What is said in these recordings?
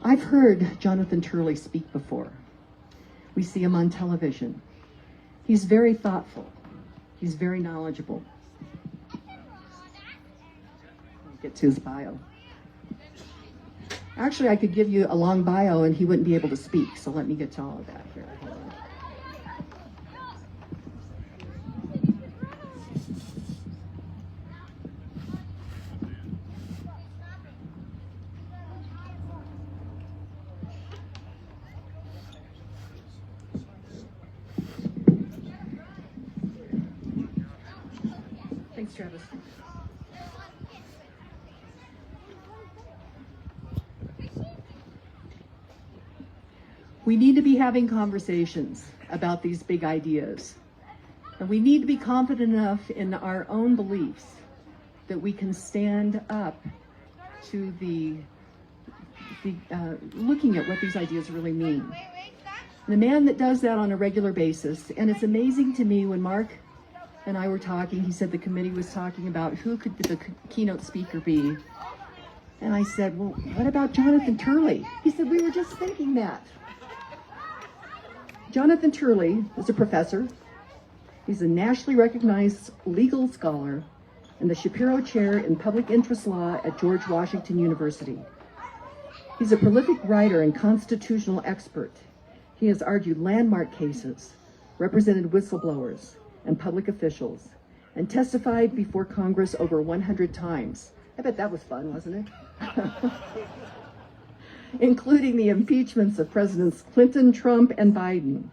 I've heard Jonathan Turley speak before. We see him on television. He's very thoughtful. He's very knowledgeable. I'll get to his bio. Actually, I could give you a long bio and he wouldn't be able to speak, so let me get to all of that here. Hold on. Thanks, Travis. We need to be having conversations about these big ideas. And we need to be confident enough in our own beliefs that we can stand up to looking at what these ideas really mean. The man that does that on a regular basis, and it's amazing to me when Mark and I were talking, he said the committee was talking about who could the keynote speaker be. And I said, well, what about Jonathan Turley? He said, we were just thinking that. Jonathan Turley is a professor. He's a nationally recognized legal scholar and the Shapiro Chair in Public Interest Law at George Washington University. He's a prolific writer and constitutional expert. He has argued landmark cases, represented whistleblowers and public officials, and testified before Congress over 100 times. I bet that was fun, wasn't it? Including the impeachments of Presidents Clinton, Trump, and Biden.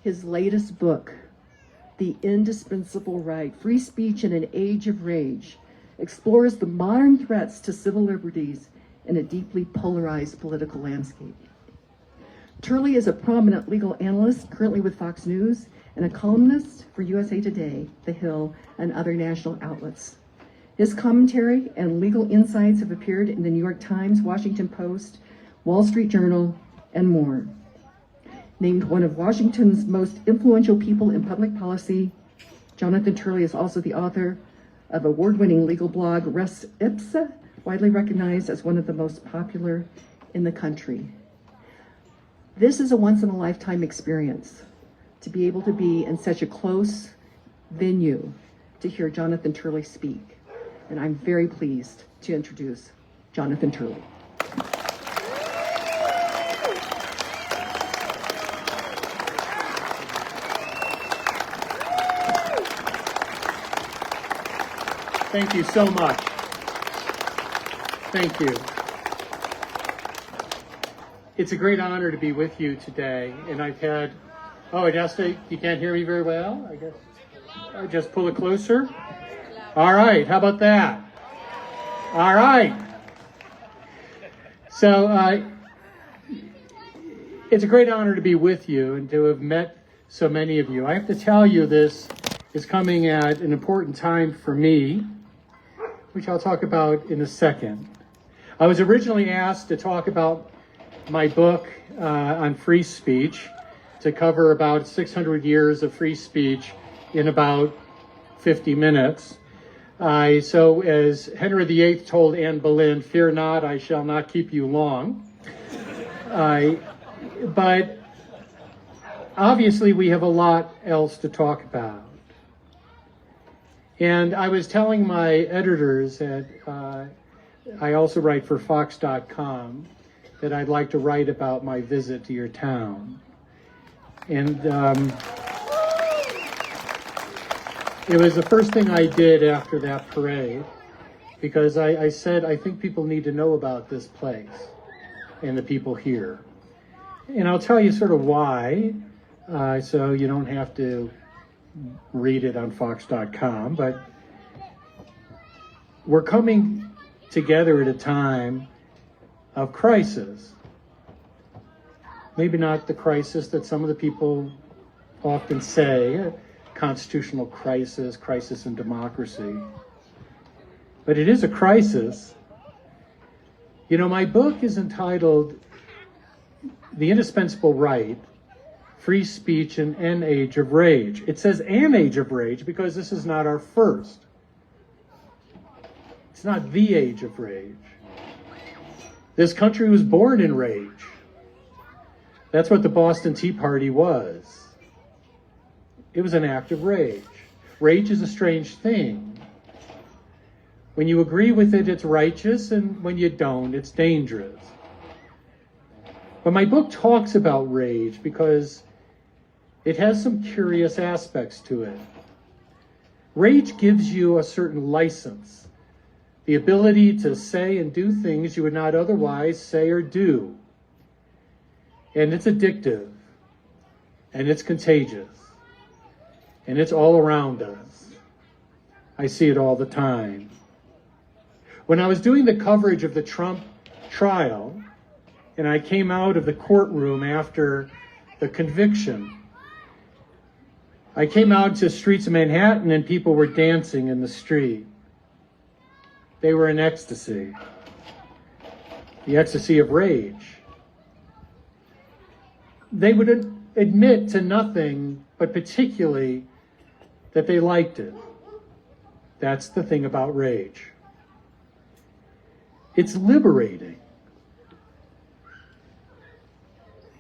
His latest book, The Indispensable Right, Free Speech in an Age of Rage, explores the modern threats to civil liberties in a deeply polarized political landscape. Turley is a prominent legal analyst currently with Fox News and a columnist for USA Today, The Hill, and other national outlets. His commentary and legal insights have appeared in the New York Times, Washington Post, Wall Street Journal, and more. Named one of Washington's most influential people in public policy, Jonathan Turley is also the author of award-winning legal blog Res Ipsa, widely recognized as one of the most popular in the country. This is a once-in-a-lifetime experience to be able to be in such a close venue to hear Jonathan Turley speak. And I'm very pleased to introduce Jonathan Turley. Thank you so much. Thank you. It's a great honor to be with you today, and I've had, you can't hear me very well, I guess. I'll just pull it closer. All right, how about that? All right. So it's a great honor to be with you and to have met so many of you. I have to tell you, this is coming at an important time for me, which I'll talk about in a second. I was originally asked to talk about my book on free speech, to cover about 600 years of free speech in about 50 minutes. So as Henry VIII told Anne Boleyn, fear not, I shall not keep you long. But obviously we have a lot else to talk about. And I was telling my editors that I also write for Fox.com, that I'd like to write about my visit to your town. And it was the first thing I did after that parade, because I said, I think people need to know about this place and the people here. And I'll tell you sort of why, so you don't have to read it on Fox.com, but we're coming together at a time of crisis. Maybe not the crisis that some of the people often say, constitutional crisis, crisis in democracy. But it is a crisis. You know, my book is entitled The Indispensable Right, Free Speech in an Age of Rage. It says an age of rage because this is not our first. It's not the age of rage. This country was born in rage. That's what the Boston Tea Party was. It was an act of rage. Rage is a strange thing. When you agree with it, it's righteous, and when you don't, it's dangerous. But my book talks about rage because it has some curious aspects to it. Rage gives you a certain license, the ability to say and do things you would not otherwise say or do. And it's addictive, and it's contagious, and it's all around us. I see it all the time. When I was doing the coverage of the Trump trial, and I came out of the courtroom after the conviction, I came out to the streets of Manhattan and people were dancing in the street. They were in ecstasy, the ecstasy of rage. They would admit to nothing, but particularly that they liked it. That's the thing about rage. It's liberating.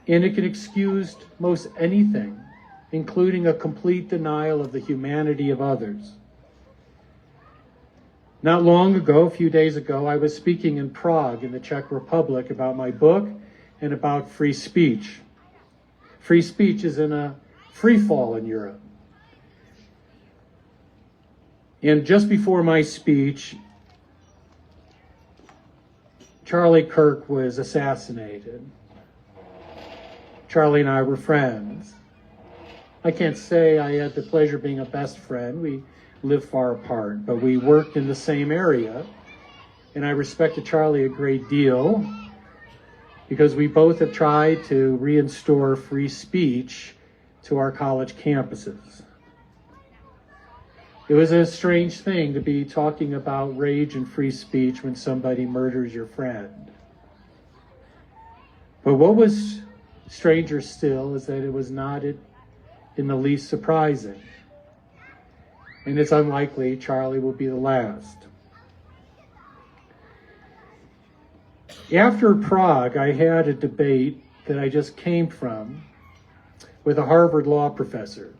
And it can excuse most anything, including a complete denial of the humanity of others. Not long ago, a few days ago, I was speaking in Prague in the Czech Republic about my book and about free speech. Free speech is in a free fall in Europe. And just before my speech, Charlie Kirk was assassinated. Charlie and I were friends. I can't say I had the pleasure of being a best friend. We lived far apart, but we worked in the same area. And I respected Charlie a great deal because we both have tried to reinstore free speech to our college campuses. It was a strange thing to be talking about rage and free speech when somebody murders your friend. But what was stranger still is that it was not in the least surprising. And it's unlikely Charlie will be the last. After Prague, I had a debate that I just came from with a Harvard law professor.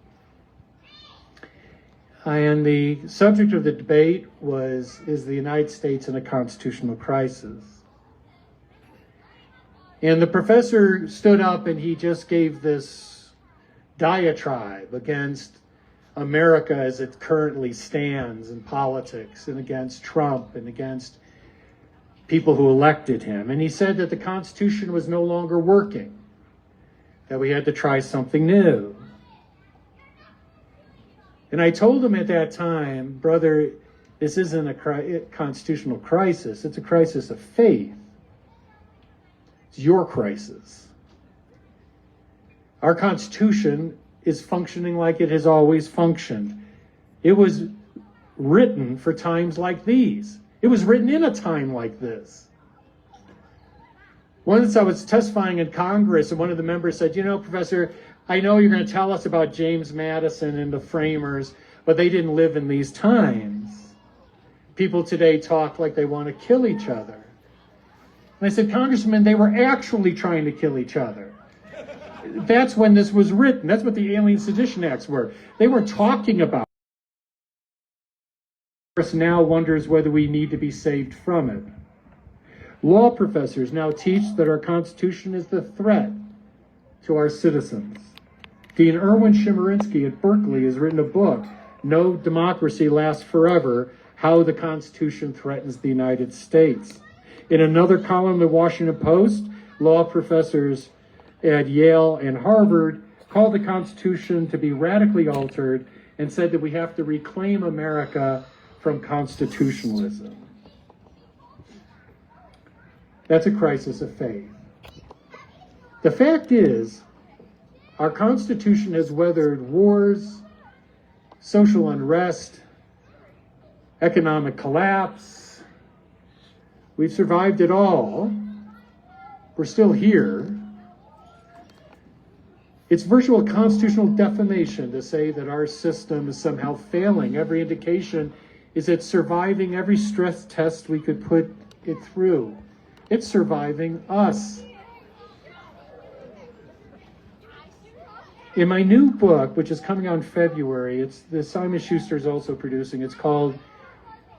And the subject of the debate is the United States in a constitutional crisis. And the professor stood up and he just gave this diatribe against America as it currently stands in politics and against Trump and against people who elected him. And he said that the Constitution was no longer working, that we had to try something new. And I told him at that time, brother, this isn't a constitutional crisis, it's a crisis of faith. It's your crisis. Our Constitution is functioning like it has always functioned. It was written for times like these. It was written in a time like this. Once I was testifying in Congress, and one of the members said, you know, Professor, I know you're going to tell us about James Madison and the framers, but they didn't live in these times. People today talk like they want to kill each other. And I said, Congressman, they were actually trying to kill each other. That's when this was written. That's what the Alien Sedition Acts were. They weren't talking about. Congress now wonders whether we need to be saved from it. Law professors now teach that our Constitution is the threat to our citizens. Dean Erwin Chemerinsky at Berkeley has written a book, No Democracy Lasts Forever, How the Constitution Threatens the United States. In another column in the Washington Post, law professors at Yale and Harvard called the Constitution to be radically altered and said that we have to reclaim America from constitutionalism. That's a crisis of faith. The fact is, our Constitution has weathered wars, social unrest, economic collapse. We've survived it all. We're still here. It's virtual constitutional defamation to say that our system is somehow failing. Every indication is it's surviving every stress test we could put it through. It's surviving us. In my new book, which is coming out in February, it's the Simon Schuster is also producing. It's called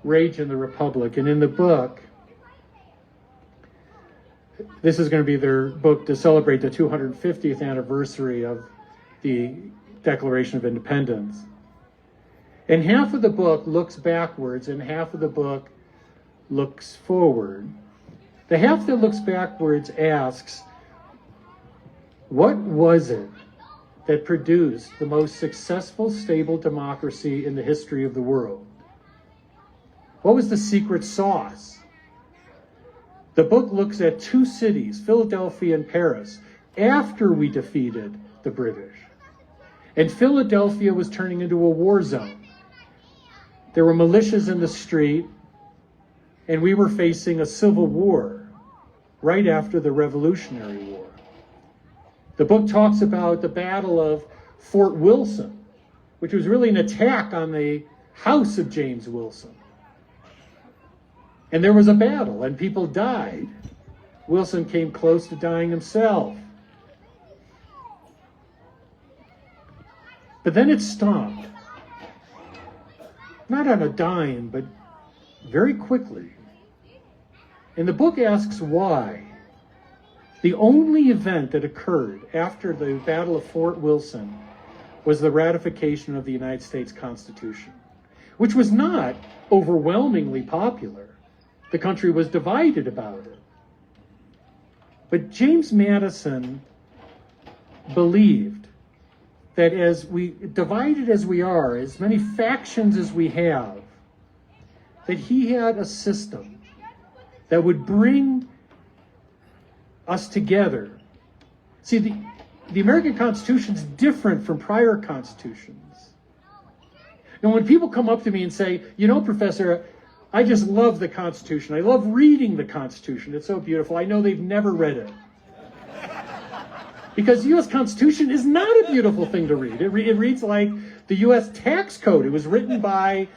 Rage in the Republic. And in the book, this is going to be their book to celebrate the 250th anniversary of the Declaration of Independence. And half of the book looks backwards and half of the book looks forward. The half that looks backwards asks, what was it that produced the most successful, stable democracy in the history of the world? What was the secret sauce? The book looks at two cities, Philadelphia and Paris, after we defeated the British. And Philadelphia was turning into a war zone. There were militias in the street, and we were facing a civil war right after the Revolutionary War. The book talks about the Battle of Fort Wilson, which was really an attack on the house of James Wilson. And there was a battle, and people died. Wilson came close to dying himself. But then it stopped. Not on a dime, but very quickly. And the book asks why. The only event that occurred after the Battle of Fort Wilson was the ratification of the United States Constitution, which was not overwhelmingly popular. The country was divided about it. But James Madison believed that as we, divided as we are, as many factions as we have, that he had a system that would bring us together. See, the American Constitution is different from prior constitutions. Now, when people come up to me and say, you know, Professor, I just love the Constitution. I love reading the Constitution. It's so beautiful. I know they've never read it. Because the U.S. Constitution is not a beautiful thing to read. It reads like the U.S. tax code. It was written by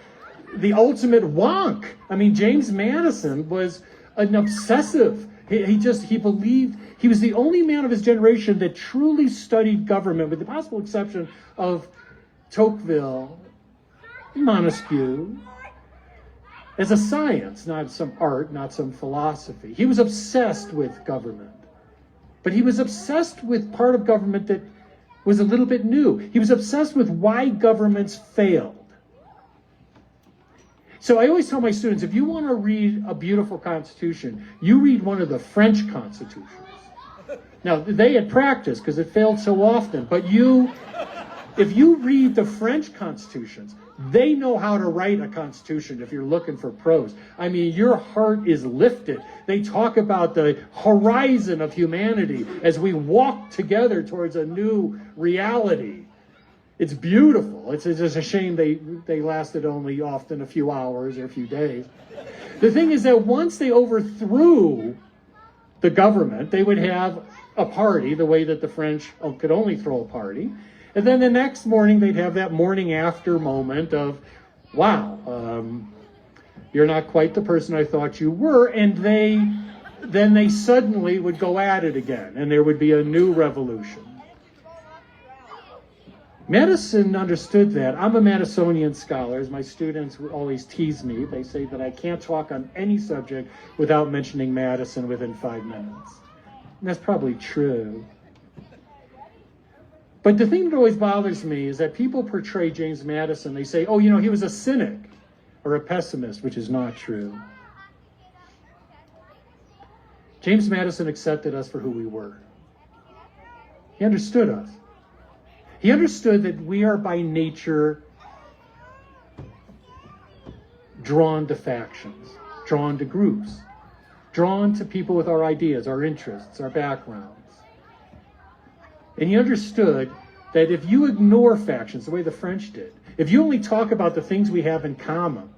the ultimate wonk. I mean, James Madison was an obsessive. He believed, he was the only man of his generation that truly studied government, with the possible exception of Tocqueville, Montesquieu, as a science, not some art, not some philosophy. He was obsessed with government. But he was obsessed with part of government that was a little bit new. He was obsessed with why governments failed. So I always tell my students, if you want to read a beautiful constitution, you read one of the French constitutions. Now, they had practice because it failed so often, but if you read the French constitutions, they know how to write a constitution if you're looking for prose. I mean, your heart is lifted. They talk about the horizon of humanity as we walk together towards a new reality. It's beautiful. It's just a shame they lasted only often a few hours or a few days. The thing is that once they overthrew the government, they would have a party, the way that the French could only throw a party. And then the next morning, they'd have that morning after moment of, wow, you're not quite the person I thought you were. And then they suddenly would go at it again, and there would be a new revolution. Madison understood that. I'm a Madisonian scholar. As my students always tease me, they say that I can't talk on any subject without mentioning Madison within 5 minutes. And that's probably true. But the thing that always bothers me is that people portray James Madison, they say, oh, you know, he was a cynic or a pessimist, which is not true. James Madison accepted us for who we were. He understood us. He understood that we are by nature drawn to factions, drawn to groups, drawn to people with our ideas, our interests, our backgrounds. And he understood that if you ignore factions the way the French did, if you only talk about the things we have in common,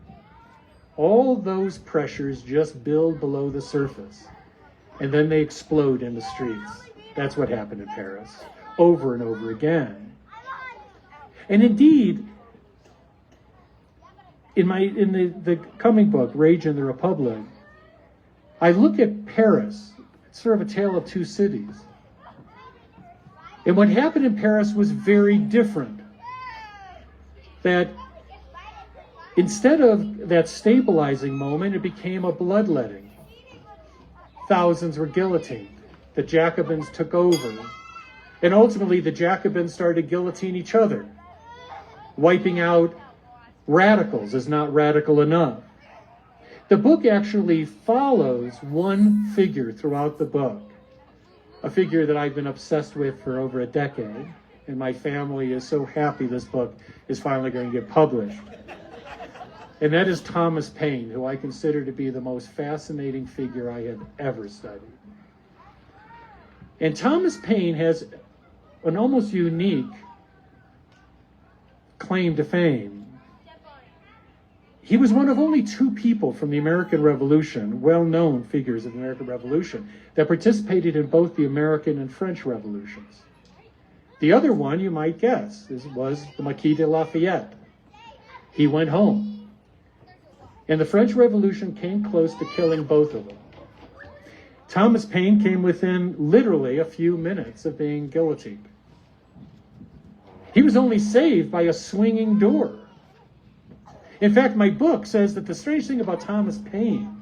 all those pressures just build below the surface. And then they explode in the streets. That's what happened in Paris, over and over again. And indeed, in the coming book, Rage in the Republic, I look at Paris, it's sort of a tale of two cities. And what happened in Paris was very different. That instead of that stabilizing moment, it became a bloodletting. Thousands were guillotined. The Jacobins took over. And ultimately, the Jacobins started to guillotine each other. Wiping out radicals is not radical enough. The book actually follows one figure throughout the book. A figure that I've been obsessed with for over a decade. And my family is so happy this book is finally going to get published. And that is Thomas Paine, who I consider to be the most fascinating figure I have ever studied. And Thomas Paine has an almost unique claim to fame. He was one of only two people from the American Revolution, well-known figures of the American Revolution, that participated in both the American and French revolutions. The other one, you might guess, was the Marquis de Lafayette. He went home. And the French Revolution came close to killing both of them. Thomas Paine came within literally a few minutes of being guillotined. He was only saved by a swinging door. In fact, my book says that the strange thing about Thomas Paine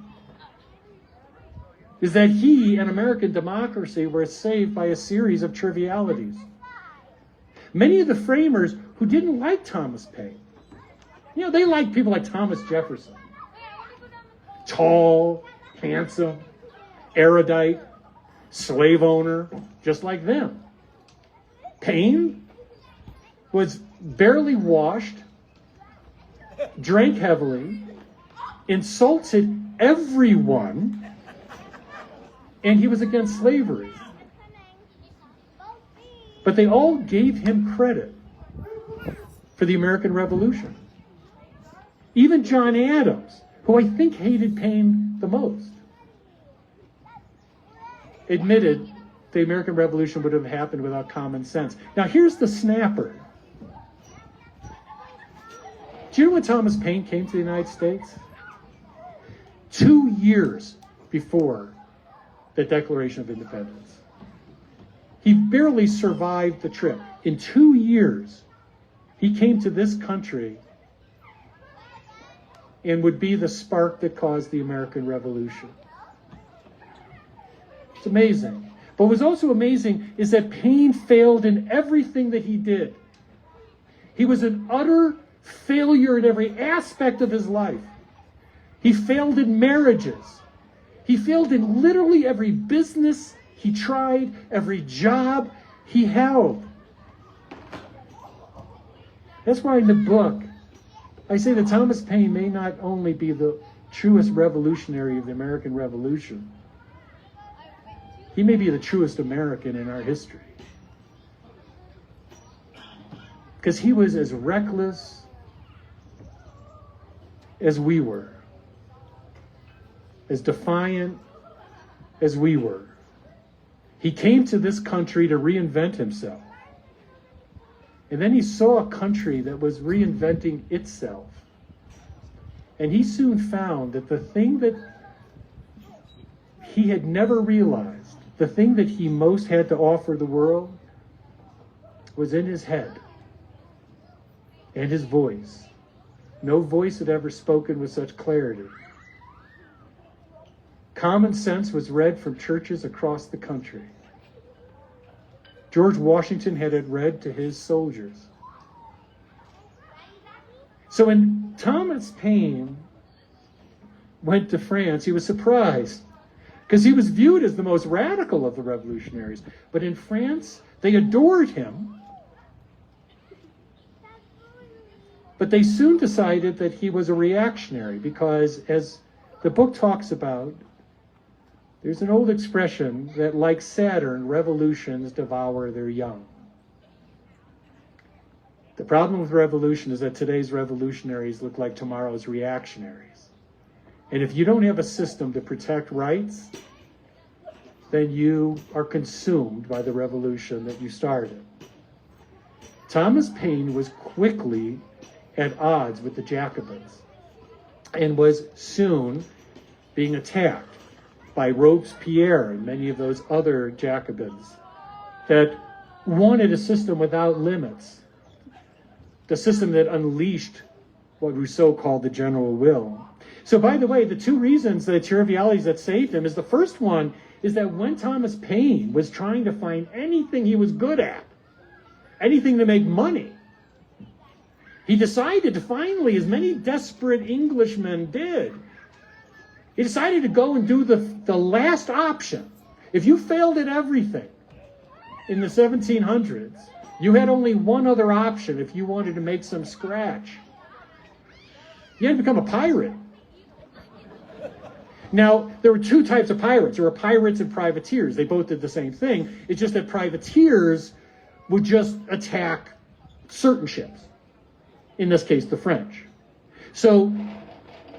is that he and American democracy were saved by a series of trivialities. Many of the framers who didn't like Thomas Paine, they liked people like Thomas Jefferson. Tall, handsome, erudite, slave owner, just like them. Paine was barely washed, drank heavily, insulted everyone, and he was against slavery. But they all gave him credit for the American Revolution. Even John Adams, who I think hated Paine the most, admitted the American Revolution would have happened without common sense. Now here's the snapper. Do you know when Thomas Paine came to the United States? 2 years before the Declaration of Independence. He barely survived the trip. In 2 years, he came to this country and would be the spark that caused the American Revolution. It's amazing. But what's also amazing is that Paine failed in everything that he did. He was an utter failure in every aspect of his life. He failed in marriages. He failed in literally every business he tried, every job he held. That's why in the book, I say that Thomas Paine may not only be the truest revolutionary of the American Revolution, he may be the truest American in our history. Because he was as reckless as we were, as defiant as we were. He came to this country to reinvent himself. And then he saw a country that was reinventing itself. And he soon found that the thing that he had never realized, the thing that he most had to offer the world, was in his head and his voice. No voice had ever spoken with such clarity. Common sense was read from churches across the country. George Washington had it read to his soldiers. So when Thomas Paine went to France, he was surprised because he was viewed as the most radical of the revolutionaries. But in France, they adored him. But they soon decided that he was a reactionary because, as the book talks about, there's an old expression that, like Saturn, revolutions devour their young. The problem with revolution is that today's revolutionaries look like tomorrow's reactionaries. And if you don't have a system to protect rights, then you are consumed by the revolution that you started. Thomas Paine was quickly at odds with the Jacobins and was soon being attacked. by Robespierre and many of those other Jacobins that wanted a system without limits, the system that unleashed what Rousseau called the general will. So by the way, the two reasons, the trivialities that saved him, is the first one is that when Thomas Paine was trying to find anything he was good at, anything to make money, he decided to finally, as many desperate Englishmen did, he decided to go and do the last option. If you failed at everything in the 1700s, you had only one other option if you wanted to make some scratch. You had to become a pirate. Now, there were two types of pirates. There were pirates and privateers. They both did the same thing. It's just that privateers would just attack certain ships. In this case, the French. So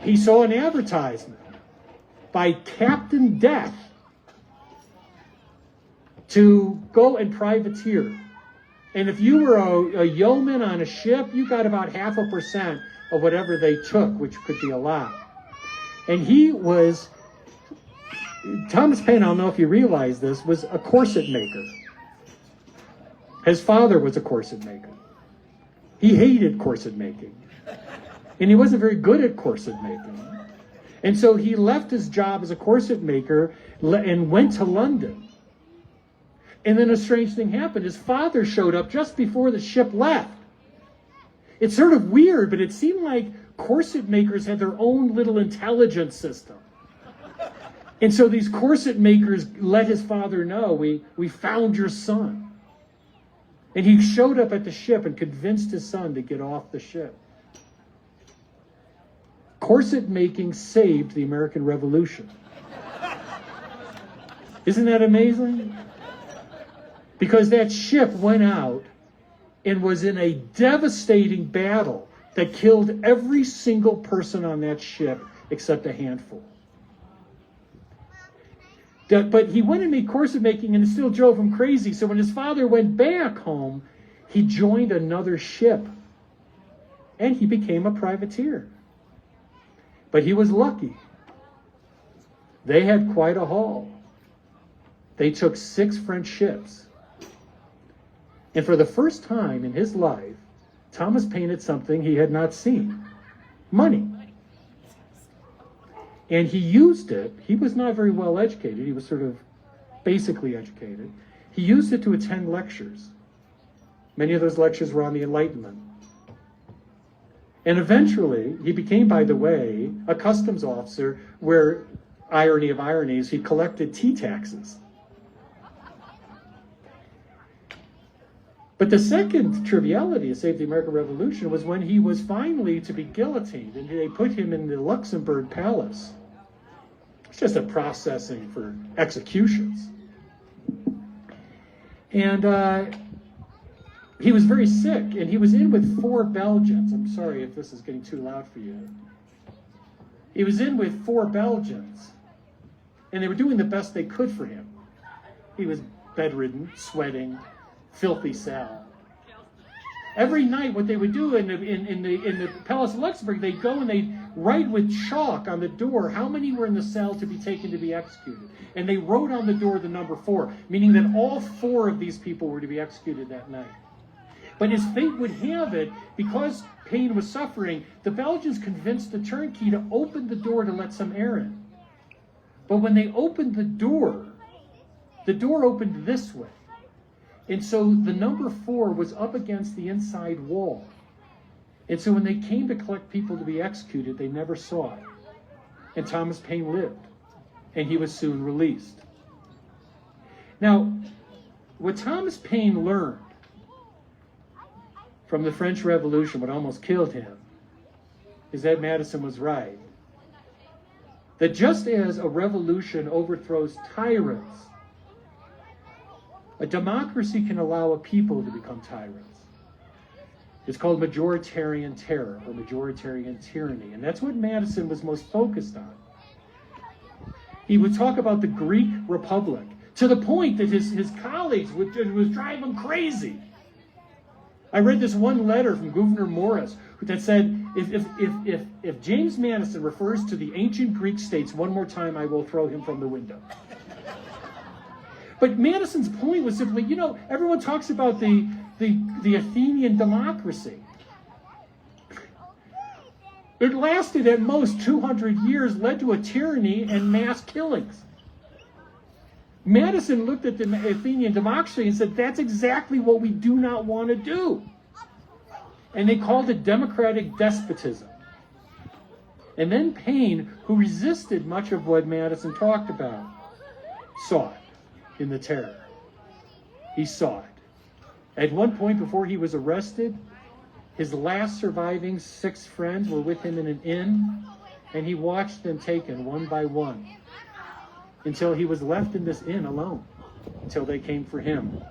he saw an advertisement by Captain Death to go and privateer. And if you were a yeoman on a ship, you got about 0.5% of whatever they took, which could be a lot. And he was, Thomas Paine, I don't know if you realize this, was a corset maker. His father was a corset maker. He hated corset making. And he wasn't very good at corset making. And so he left his job as a corset maker and went to London. And then a strange thing happened. His father showed up just before the ship left. It's sort of weird, but it seemed like corset makers had their own little intelligence system. And so these corset makers let his father know, we found your son. And he showed up at the ship and convinced his son to get off the ship. Corset making saved the American Revolution. Isn't that amazing? Because that ship went out and was in a devastating battle that killed every single person on that ship except a handful. But he went and made corset making, and it still drove him crazy. So when his father went back home, he joined another ship, and he became a privateer. But he was lucky. They had quite a haul. They took 6 French ships. And for the first time in his life, Thomas Paine had something he had not seen: money. And he used it. He was not very well educated. He was sort of basically educated. He used it to attend lectures. Many of those lectures were on the Enlightenment. And eventually, he became, by the way, a customs officer where, irony of ironies, he collected tea taxes. But the second triviality that saved the American Revolution was when he was finally to be guillotined, and they put him in the Luxembourg Palace. It's just a processing for executions. And he was very sick, and he was in with 4 Belgians. I'm sorry if this is getting too loud for you. He was in with 4 Belgians, and they were doing the best they could for him. He was bedridden, sweating, filthy cell. Every night, what they would do in the Palace of Luxembourg, they'd go and they'd write with chalk on the door how many were in the cell to be taken to be executed. And they wrote on the door the number 4, meaning that all 4 of these people were to be executed that night. But as fate would have it, because Paine was suffering, the Belgians convinced the turnkey to open the door to let some air in. But when they opened the door opened this way. And so the number 4 was up against the inside wall. And so when they came to collect people to be executed, they never saw it. And Thomas Paine lived, and he was soon released. Now, what Thomas Paine learned from the French Revolution, what almost killed him, is that Madison was right. That just as a revolution overthrows tyrants, a democracy can allow a people to become tyrants. It's called majoritarian terror or majoritarian tyranny. And that's what Madison was most focused on. He would talk about the Greek Republic to the point that his colleagues would drive him crazy. I read this one letter from Gouverneur Morris that said If James Madison refers to the ancient Greek states one more time, I will throw him from the window. But Madison's point was simply, everyone talks about the Athenian democracy. It lasted at most 200 years, led to a tyranny and mass killings. Madison looked at the Athenian democracy and said, that's exactly what we do not want to do. And they called it democratic despotism. And then Paine, who resisted much of what Madison talked about, saw it in the terror. He saw it. At one point before he was arrested, his last surviving 6 friends were with him in an inn, and he watched them taken one by one until he was left in this inn alone, until they came for him.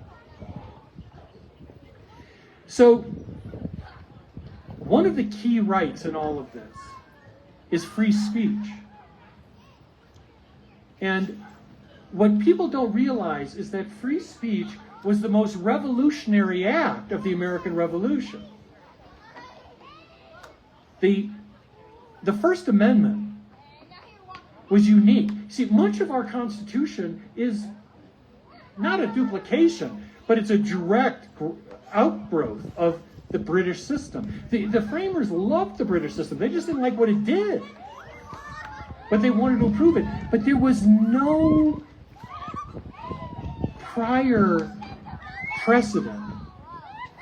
So, one of the key rights in all of this is free speech. And what people don't realize is that free speech was the most revolutionary act of the American Revolution. The First Amendment was unique. See, much of our Constitution is not a duplication, but it's a direct outgrowth of the British system. The framers loved the British system. They just didn't like what it did. But they wanted to improve it. But there was no prior precedent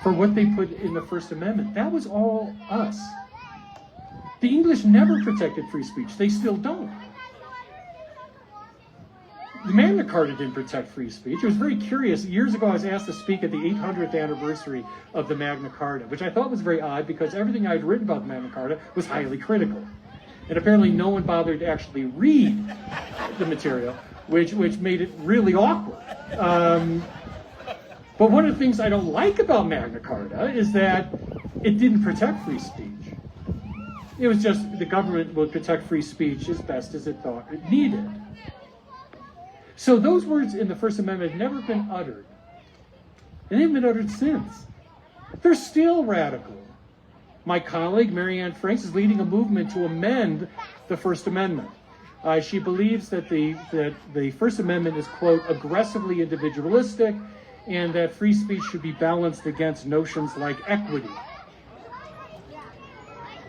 for what they put in the First Amendment. That was all us. The English never protected free speech. They still don't. The Magna Carta didn't protect free speech. It was very curious. Years ago, I was asked to speak at the 800th anniversary of the Magna Carta, which I thought was very odd because everything I'd written about the Magna Carta was highly critical. And apparently no one bothered to actually read the material, which made it really awkward. But one of the things I don't like about Magna Carta is that it didn't protect free speech. It was just the government would protect free speech as best as it thought it needed. So those words in the First Amendment have never been uttered. And they've been uttered since. They're still radical. My colleague, Marianne Franks, is leading a movement to amend the First Amendment. She believes that the First Amendment is, quote, aggressively individualistic, and that free speech should be balanced against notions like equity.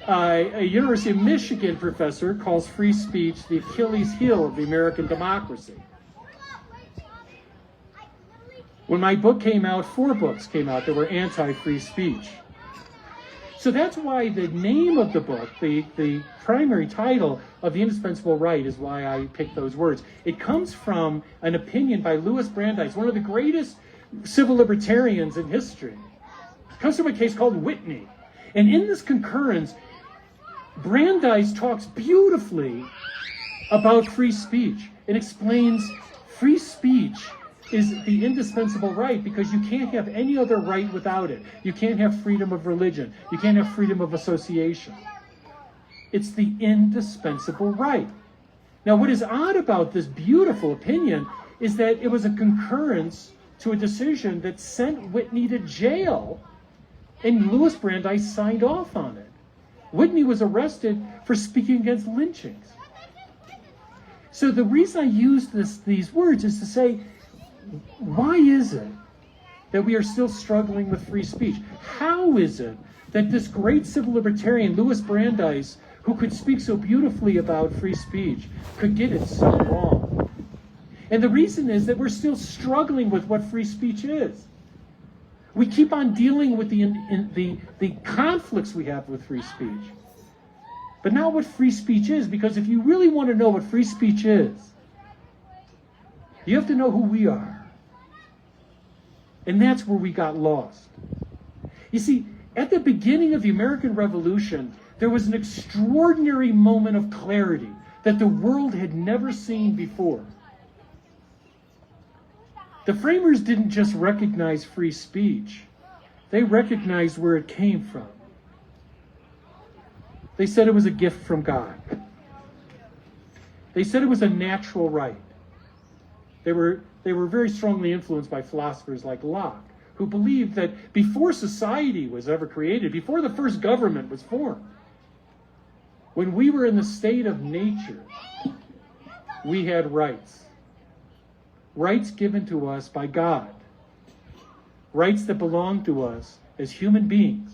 A University of Michigan professor calls free speech the Achilles heel of the American democracy. When my book came out, 4 books came out that were anti-free speech. So that's why the name of the book, the primary title of The Indispensable Right, is why I picked those words. It comes from an opinion by Louis Brandeis, one of the greatest civil libertarians in history. It comes from a case called Whitney. And in this concurrence, Brandeis talks beautifully about free speech and explains free speech is the indispensable right because you can't have any other right without it. You can't have freedom of religion. You can't have freedom of association. It's the indispensable right. Now, what is odd about this beautiful opinion is that it was a concurrence to a decision that sent Whitney to jail, and Louis Brandeis signed off on it. Whitney was arrested for speaking against lynchings. So the reason I use these words is to say, why is it that we are still struggling with free speech? How is it that this great civil libertarian, Louis Brandeis, who could speak so beautifully about free speech, could get it so wrong? And the reason is that we're still struggling with what free speech is. We keep on dealing with the conflicts we have with free speech, but not what free speech is, because if you really want to know what free speech is, you have to know who we are. And that's where we got lost. You see, at the beginning of the American Revolution, there was an extraordinary moment of clarity that the world had never seen before. The framers didn't just recognize free speech. They recognized where it came from. They said it was a gift from God. They said it was a natural right. They were very strongly influenced by philosophers like Locke, who believed that before society was ever created, before the first government was formed, When we were in the state of nature, we had rights. Rights given to us by God. Rights that belong to us as human beings.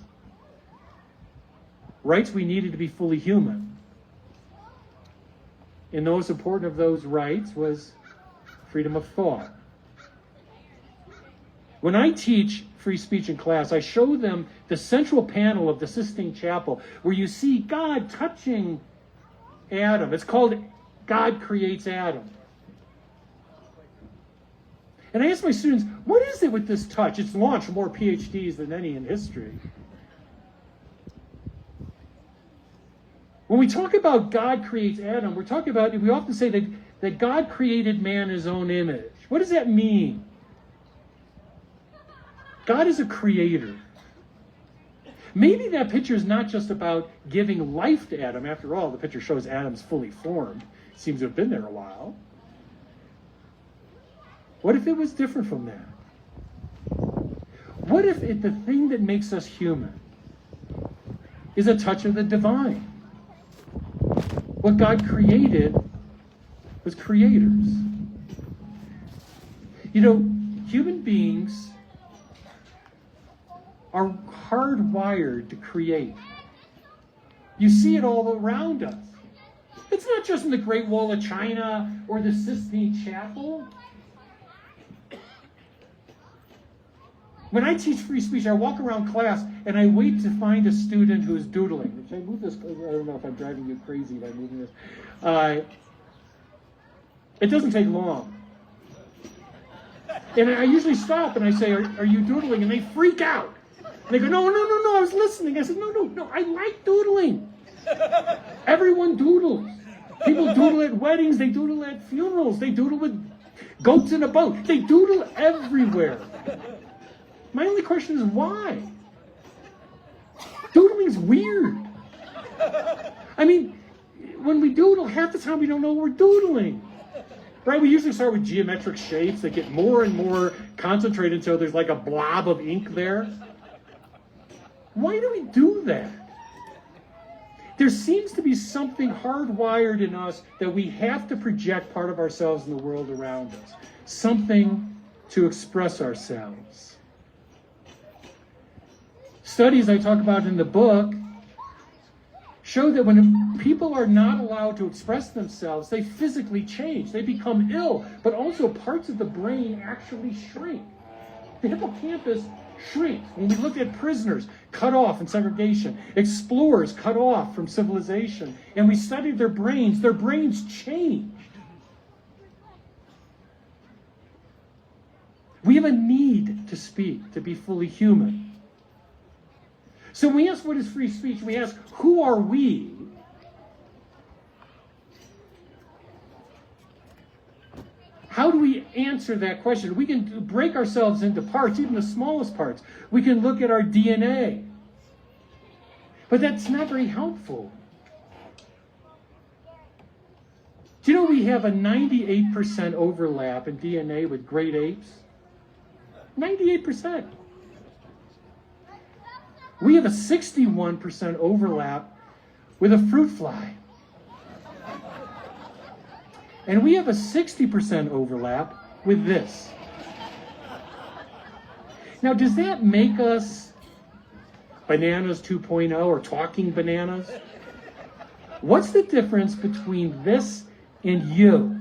Rights we needed to be fully human. And the most important of those rights was freedom of thought. When I teach free speech in class, I show them the central panel of the Sistine Chapel where you see God touching Adam. It's called God Creates Adam. And I ask my students, what is it with this touch? It's launched more PhDs than any in history. When we talk about God creates Adam, we often say that God created man in his own image. What does that mean? God is a creator. Maybe that picture is not just about giving life to Adam. After all, the picture shows Adam's fully formed. Seems to have been there a while. What if it was different from that? What if the thing that makes us human is a touch of the divine? What God created was creators. You know, human beings are hardwired to create. You see it all around us. It's not just in the Great Wall of China or the Sistine Chapel. When I teach free speech, I walk around class and I wait to find a student who's doodling. Should I move this? I don't know if I'm driving you crazy by moving this. It doesn't take long. And I usually stop and I say, are you doodling? And they freak out. And they go, no, I was listening. I said, no, I like doodling. Everyone doodles. People doodle at weddings. They doodle at funerals. They doodle with goats in a boat. They doodle everywhere. My only question is why? Doodling's weird. I mean, when we doodle, half the time we don't know what we're doodling. Right? We usually start with geometric shapes that get more and more concentrated until there's like a blob of ink there. Why do we do that? There seems to be something hardwired in us that we have to project part of ourselves in the world around us. Something to express ourselves. Studies I talk about in the book show that when people are not allowed to express themselves, they physically change. They become ill, but also parts of the brain actually shrink. The hippocampus shrinks. When we look at prisoners cut off in segregation, explorers cut off from civilization, and we studied their brains changed. We have a need to speak, to be fully human. So when we ask what is free speech, we ask, who are we? How do we answer that question? We can break ourselves into parts, even the smallest parts. We can look at our DNA. But that's not very helpful. Do you know we have a 98% overlap in DNA with great apes? 98%. We have a 61% overlap with a fruit fly. And we have a 60% overlap with this. Now, does that make us bananas 2.0 or talking bananas? What's the difference between this and you?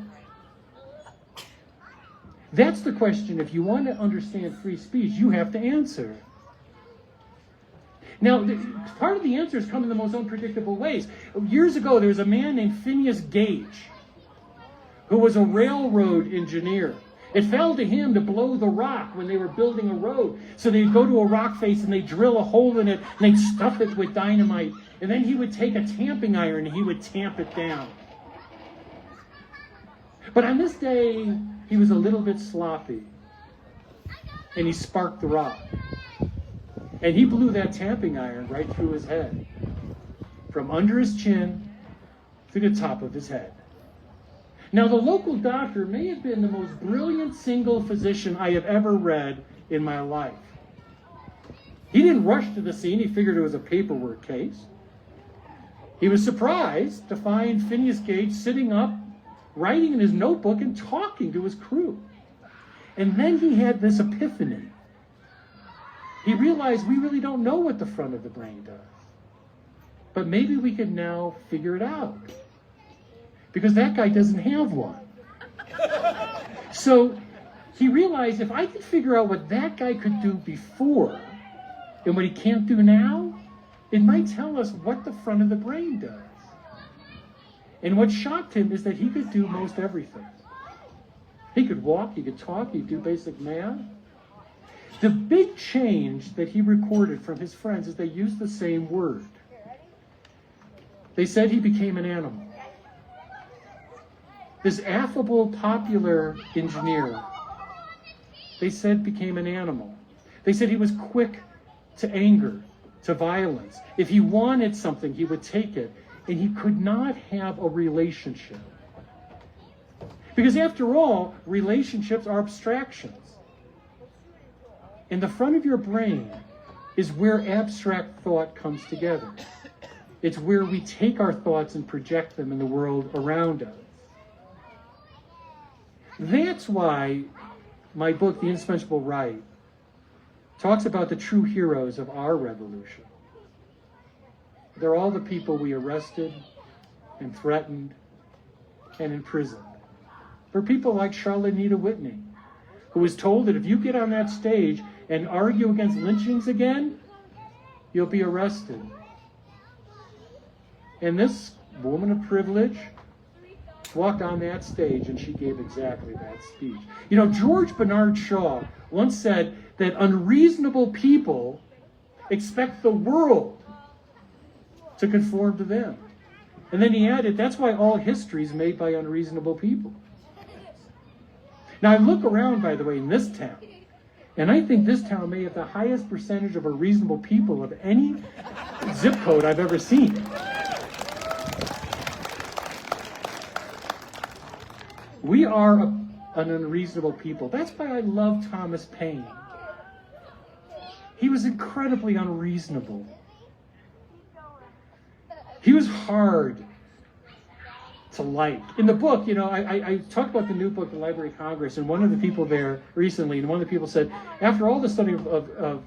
That's the question. If you want to understand free speech, you have to answer. Now, part of the answers come in the most unpredictable ways. Years ago, there was a man named Phineas Gage, who was a railroad engineer. It fell to him to blow the rock when they were building a road. So they'd go to a rock face and they'd drill a hole in it and they'd stuff it with dynamite. And then he would take a tamping iron and he would tamp it down. But on this day, he was a little bit sloppy. And he sparked the rock. And he blew that tamping iron right through his head. From under his chin to the top of his head. Now, the local doctor may have been the most brilliant single physician I have ever read in my life. He didn't rush to the scene. He figured it was a paperwork case. He was surprised to find Phineas Gage sitting up, writing in his notebook and talking to his crew. And then he had this epiphany. He realized we really don't know what the front of the brain does. But maybe we could now figure it out. Because that guy doesn't have one. So he realized if I could figure out what that guy could do before and what he can't do now, it might tell us what the front of the brain does. And what shocked him is that he could do most everything. He could walk, he could talk, he could do basic math. The big change that he recorded from his friends is they used the same word. They said he became an animal. This affable, popular engineer, they said became an animal. They said he was quick to anger, to violence. If he wanted something, he would take it. And he could not have a relationship. Because after all, relationships are abstractions. In the front of your brain is where abstract thought comes together. It's where we take our thoughts and project them in the world around us. That's why my book, The Indispensable Right, talks about the true heroes of our revolution. They're all the people we arrested and threatened and imprisoned. For people like Charlotte Anita Whitney, who was told that if you get on that stage and argue against lynchings again, you'll be arrested. And this woman of privilege walked on that stage and she gave exactly that speech. You know, George Bernard Shaw once said that unreasonable people expect the world to conform to them. And then he added, that's why all history is made by unreasonable people. Now I look around, by the way, in this town, and I think this town may have the highest percentage of reasonable people of any zip code I've ever seen. We are an unreasonable people. That's why I love Thomas Paine. He was incredibly unreasonable. He was hard to like. In the book, you know, I talked about the new book, The Library of Congress, and one of the people there recently, and one of the people said, after all the study of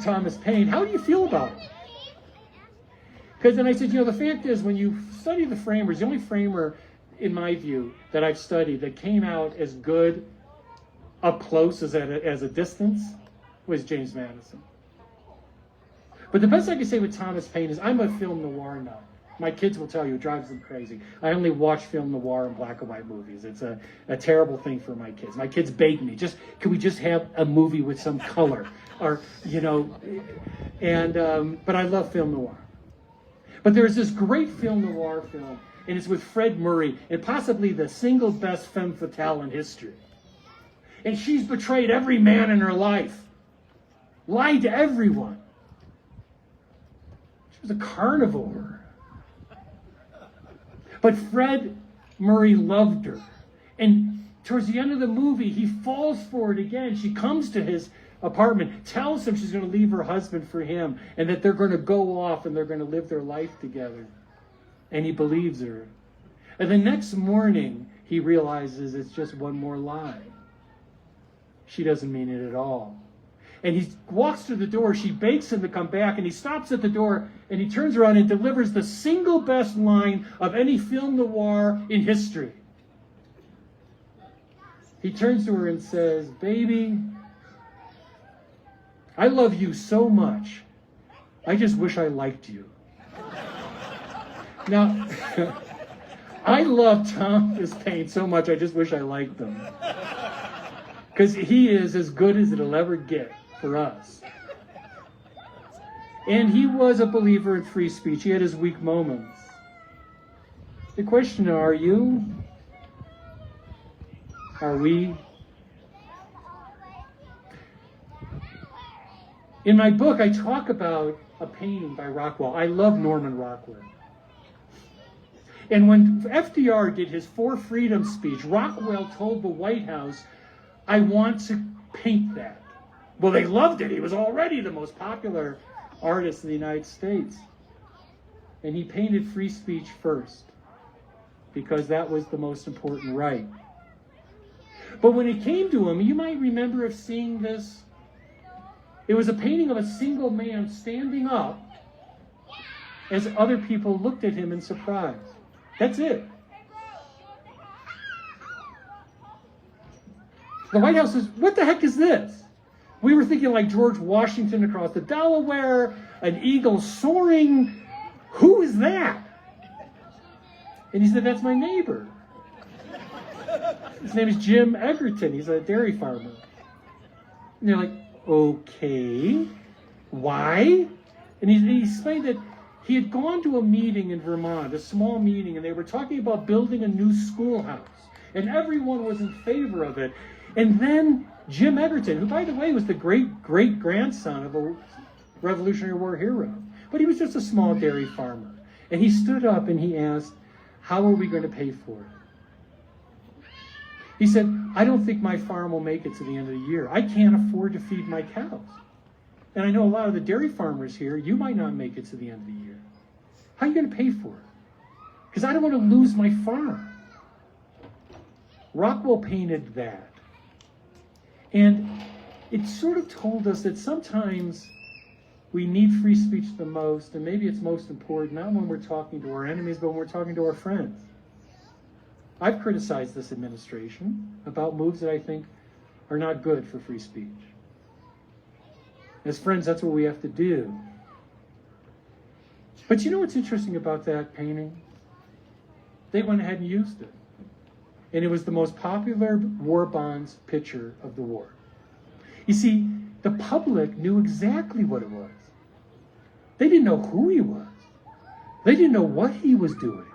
Thomas Paine, how do you feel about it? Because then I said, you know, the fact is, when you study the framers, the only framer, in my view, that I've studied that came out as good up close as a distance was James Madison. But the best I can say with Thomas Paine is I'm a film noir nut. My kids will tell you, it drives them crazy. I only watch film noir and black and white movies. It's a terrible thing for my kids. My kids beg me, can we just have a movie with some color? Or, you know, and but I love film noir. But there's this great film noir film, and it's with Fred Murray, and possibly the single best femme fatale in history. And she's betrayed every man in her life, lied to everyone. She was a carnivore. But Fred Murray loved her. And towards the end of the movie, he falls for it again. She comes to his apartment, tells him she's going to leave her husband for him, and that they're going to go off and they're going to live their life together. And he believes her. And the next morning, he realizes it's just one more lie. She doesn't mean it at all. And he walks through the door, she begs him to come back, and he stops at the door, and he turns around and delivers the single best line of any film noir in history. He turns to her and says, "Baby, I love you so much. I just wish I liked you." Now, I love Thomas Paine so much, I just wish I liked him. Because he is as good as it'll ever get for us. And he was a believer in free speech. He had his weak moments. The question, are you? Are we? In my book, I talk about a painting by Rockwell. I love Norman Rockwell. And when FDR did his For Freedom speech, Rockwell told the White House, "I want to paint that." Well, they loved it. He was already the most popular artist in the United States. and he painted free speech first because that was the most important right. But when it came to him, you might remember of seeing this. It was a painting of a single man standing up as other people looked at him in surprise. That's it. The White House says, what the heck is this? We were thinking like George Washington across the Delaware, an eagle soaring. Who is that? And he said, that's my neighbor. His name is Jim Egerton. He's a dairy farmer. And they're like, okay, why? And he explained that he had gone to a meeting in Vermont, a small meeting, and they were talking about building a new schoolhouse. And everyone was in favor of it. And then Jim Egerton, who, by the way, was the great-great-grandson of a Revolutionary War hero, but he was just a small dairy farmer. And he stood up and he asked, how are we going to pay for it? He said, I don't think my farm will make it to the end of the year. I can't afford to feed my cows. And I know a lot of the dairy farmers here, you might not make it to the end of the year. How are you going to pay for it? Because I don't want to lose my farm. Rockwell painted that. And it sort of told us that sometimes we need free speech the most, and maybe it's most important, not when we're talking to our enemies, but when we're talking to our friends. I've criticized this administration about moves that I think are not good for free speech. As friends, that's what we have to do. But you know what's interesting about that painting? They went ahead and used it. And it was the most popular war bonds picture of the war. You see, the public knew exactly what it was. They didn't know who he was. They didn't know what he was doing.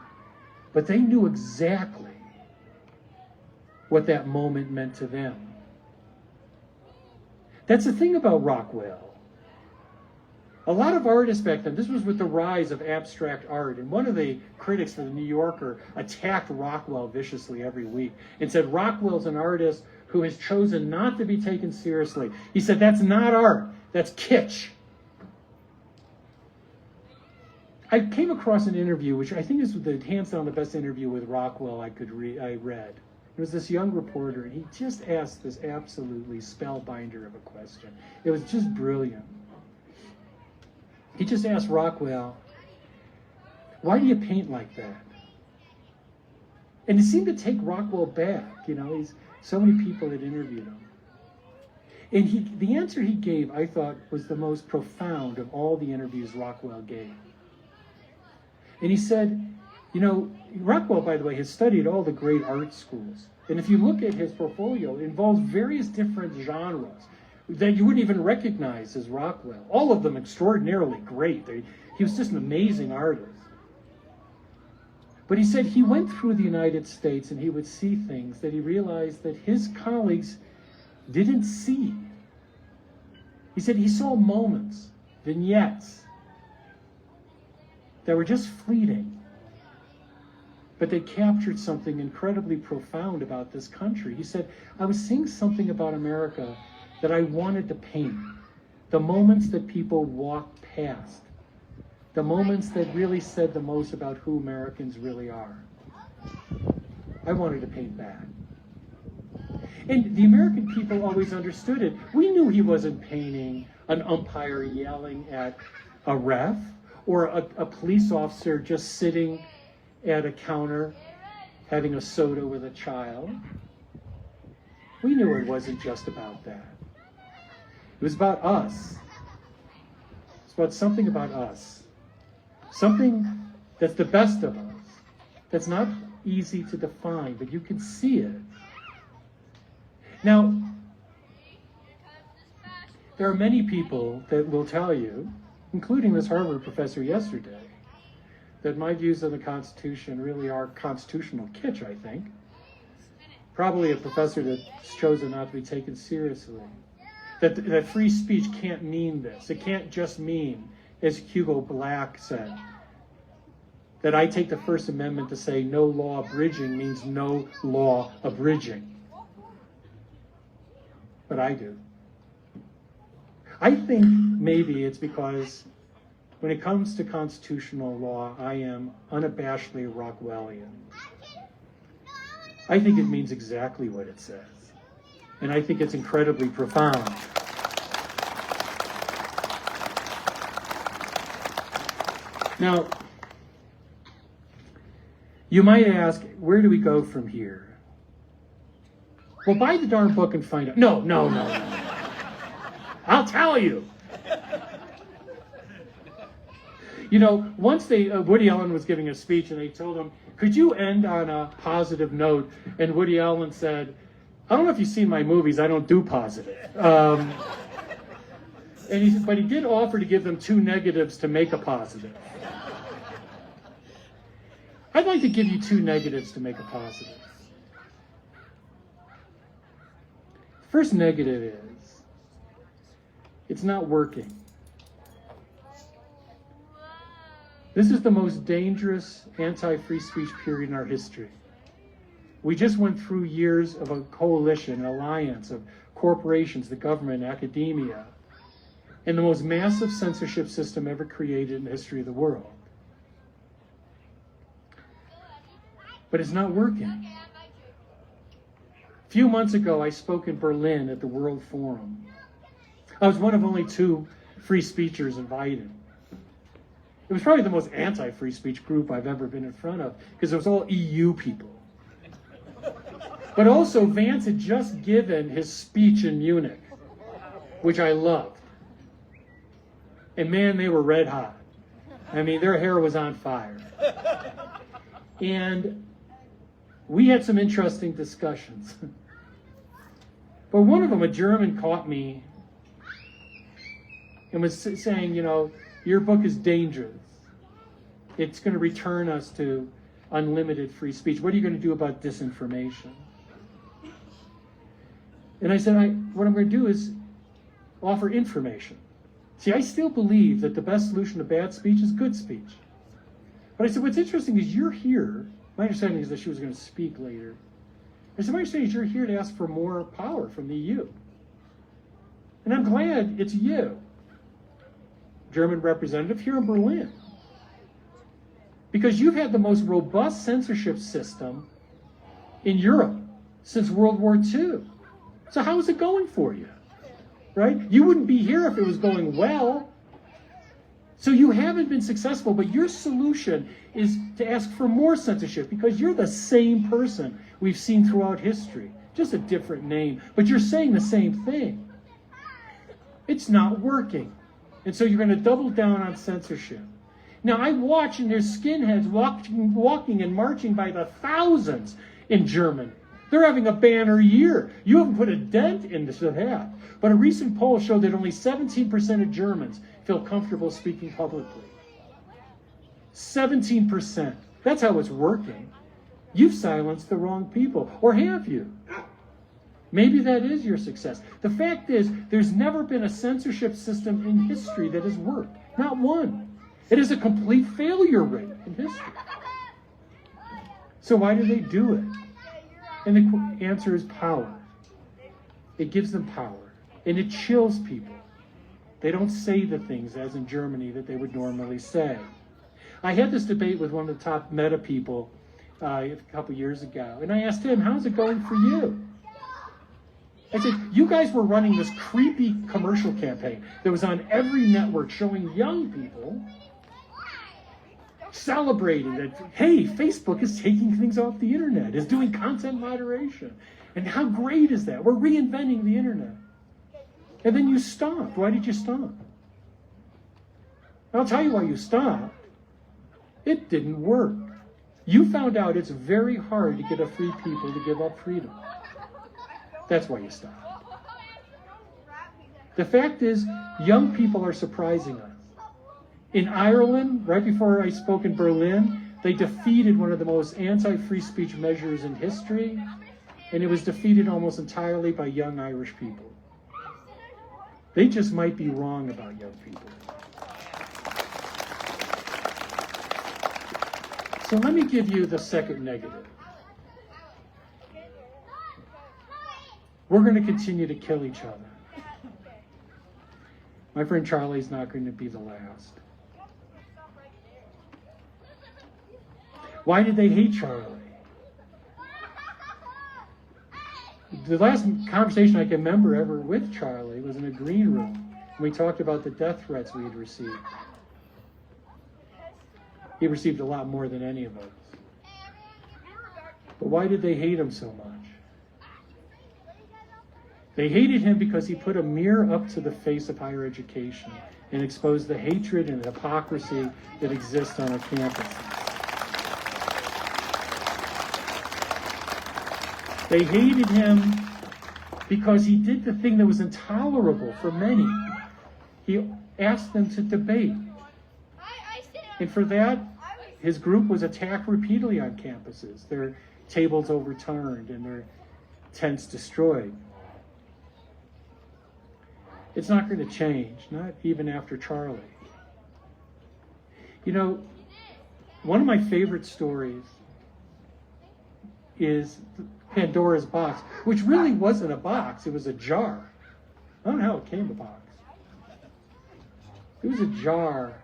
But they knew exactly what that moment meant to them. That's the thing about Rockwell. A lot of artists back then, this was with the rise of abstract art, and one of the critics for the New Yorker attacked Rockwell viciously every week and said Rockwell's an artist who has chosen not to be taken seriously. He said, that's not art, that's kitsch. I came across an interview, which I think is the hands down the best interview with Rockwell I read. It was this young reporter, and he just asked this absolutely spellbinder of a question. It was just brilliant. He just asked Rockwell, why do you paint like that? And it seemed to take Rockwell back. You know, so many people had interviewed him. And the answer he gave, I thought, was the most profound of all the interviews Rockwell gave. And he said, you know, Rockwell, by the way, has studied all the great art schools. And if you look at his portfolio, it involves various different genres that you wouldn't even recognize as Rockwell. All of them extraordinarily great. He was just an amazing artist. But he said he went through the United States and he would see things that he realized that his colleagues didn't see. He said he saw moments, vignettes, that were just fleeting, but they captured something incredibly profound about this country. He said, I was seeing something about America that I wanted to paint. The moments that people walked past. The moments that really said the most about who Americans really are. I wanted to paint that. And the American people always understood it. We knew he wasn't painting an umpire yelling at a ref, or a police officer just sitting at a counter having a soda with a child. We knew it wasn't just about that. It was about us. It's about something about us. Something that's the best of us. That's not easy to define, but you can see it. Now, there are many people that will tell you, including this Harvard professor yesterday, that my views on the Constitution really are constitutional kitsch, I think. Probably a professor that's chosen not to be taken seriously. That free speech can't mean this. It can't just mean, as Hugo Black said, that I take the First Amendment to say no law abridging means no law abridging. But I do. I think maybe it's because When it comes to constitutional law, I am unabashedly Rockwellian. I think it means exactly what it says. And I think it's incredibly profound. Now, you might ask, where do we go from here? Well, buy the darn book and find out. No. I'll tell you. You know, once Woody Allen was giving a speech and they told him, could you end on a positive note? And Woody Allen said, I don't know if you've seen my movies, I don't do positive. But he did offer to give them 2 negatives to make a positive. I'd like to give you 2 negatives to make a positive. First negative is, it's not working. This is the most dangerous anti-free speech period in our history. We just went through years of a coalition, an alliance of corporations, the government, academia, and the most massive censorship system ever created in the history of the world. But it's not working. A few months ago, I spoke in Berlin at the World Forum. I was one of only 2 free speechers invited. It was probably the most anti-free speech group I've ever been in front of, because it was all EU people. But also, Vance had just given his speech in Munich, which I loved. And man, they were red hot. I mean, their hair was on fire. And we had some interesting discussions. But one of them, a German, caught me and was saying, you know, your book is dangerous. It's going to return us to unlimited free speech. What are you going to do about disinformation? And I said, what I'm going to do is offer information. See, I still believe that the best solution to bad speech is good speech. But I said, what's interesting is you're here. My understanding is that she was going to speak later. I said, my understanding is you're here to ask for more power from the EU. And I'm glad it's you, German representative here in Berlin. Because you've had the most robust censorship system in Europe since World War II. So how is it going for you? Right? You wouldn't be here if it was going well. So you haven't been successful, but your solution is to ask for more censorship because you're the same person we've seen throughout history. Just a different name, but you're saying the same thing. It's not working. And so you're going to double down on censorship. Now, I watch, and there's skinheads walking and marching by the thousands in Germany. They're having a banner year. You haven't put a dent into that. But a recent poll showed that only 17% of Germans feel comfortable speaking publicly. 17%. That's how it's working. You've silenced the wrong people. Or have you? Maybe that is your success. The fact is, there's never been a censorship system in history that has worked. Not one. It is a complete failure rate in history. So why do they do it? And the answer is power. It gives them power. And it chills people. They don't say the things, as in Germany, that they would normally say. I had this debate with one of the top meta people a couple years ago. And I asked him, how's it going for you? I said, you guys were running this creepy commercial campaign that was on every network showing young people celebrating that, hey, Facebook is taking things off the internet, is doing content moderation. And how great is that? We're reinventing the internet. And then you stopped. Why did you stop? I'll tell you why you stopped. It didn't work. You found out it's very hard to get a free people to give up freedom. That's why you stopped. The fact is, young people are surprising us. In Ireland, right before I spoke in Berlin, they defeated one of the most anti-free speech measures in history, and it was defeated almost entirely by young Irish people. They just might be wrong about young people. So let me give you the second negative. We're going to continue to kill each other. My friend Charlie's not going to be the last. Why did they hate Charlie? The last conversation I can remember ever with Charlie was in a green room. We talked about the death threats we had received. He received a lot more than any of us. But why did they hate him so much? They hated him because he put a mirror up to the face of higher education and exposed the hatred and the hypocrisy that exists on our campuses. They hated him because he did the thing that was intolerable for many. He asked them to debate. And for that, his group was attacked repeatedly on campuses. Their tables overturned and their tents destroyed. It's not going to change, not even after Charlie. You know, one of my favorite stories is Pandora's box, which really wasn't a box, it was a jar. I don't know how it came a box. It was a jar.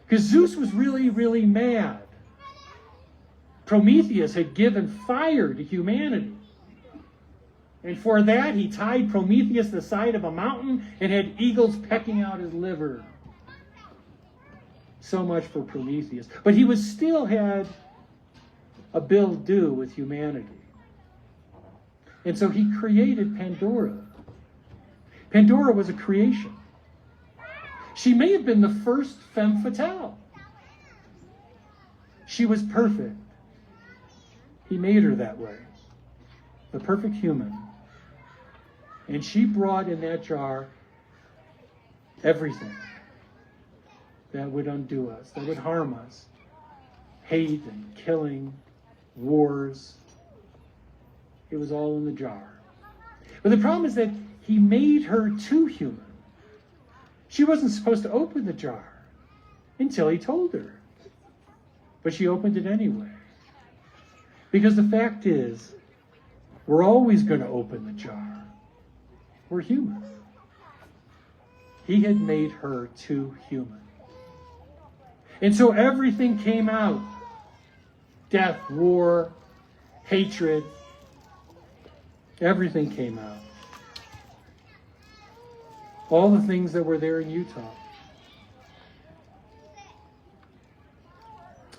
Because Zeus was really, really mad. Prometheus had given fire to humanity. And for that, he tied Prometheus to the side of a mountain and had eagles pecking out his liver. So much for Prometheus. But he was still had a bill due with humanity. And so he created Pandora. Pandora was a creation. She may have been the first femme fatale. She was perfect. He made her that way. The perfect human. And she brought in that jar everything that would undo us, that would harm us. Hate and killing, wars. It was all in the jar. But the problem is that he made her too human. She wasn't supposed to open the jar until he told her. But she opened it anyway. Because the fact is, we're always going to open the jar. We're human. He had made her too human. And so everything came out. Death, war, hatred. Everything came out. All the things that were there in Utah.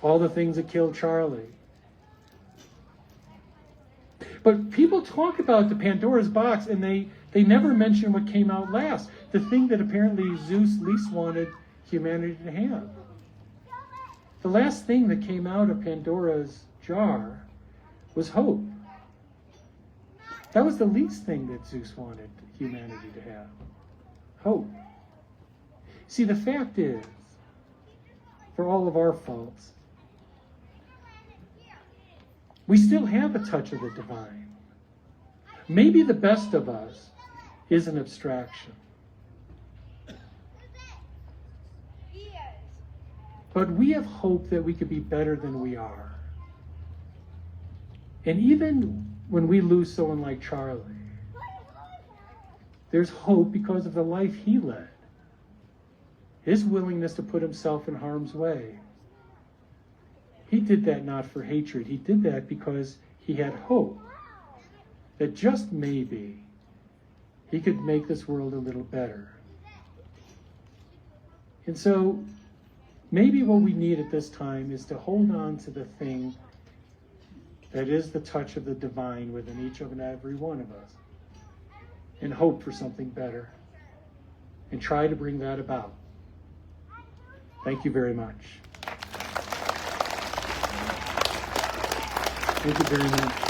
All the things that killed Charlie. But people talk about the Pandora's box and they never mention what came out last. The thing that apparently Zeus least wanted humanity to have. The last thing that came out of Pandora's jar was hope. That was the least thing that Zeus wanted humanity to have. Hope. See, the fact is, for all of our faults, we still have a touch of the divine. Maybe the best of us is an abstraction. But we have hope that we could be better than we are. And even when we lose someone like Charlie, there's hope because of the life he led. His willingness to put himself in harm's way. He did that not for hatred. He did that because he had hope that just maybe he could make this world a little better. And so maybe what we need at this time is to hold on to the thing that is the touch of the divine within each and every one of us and hope for something better and try to bring that about. Thank you very much. Thank you very much.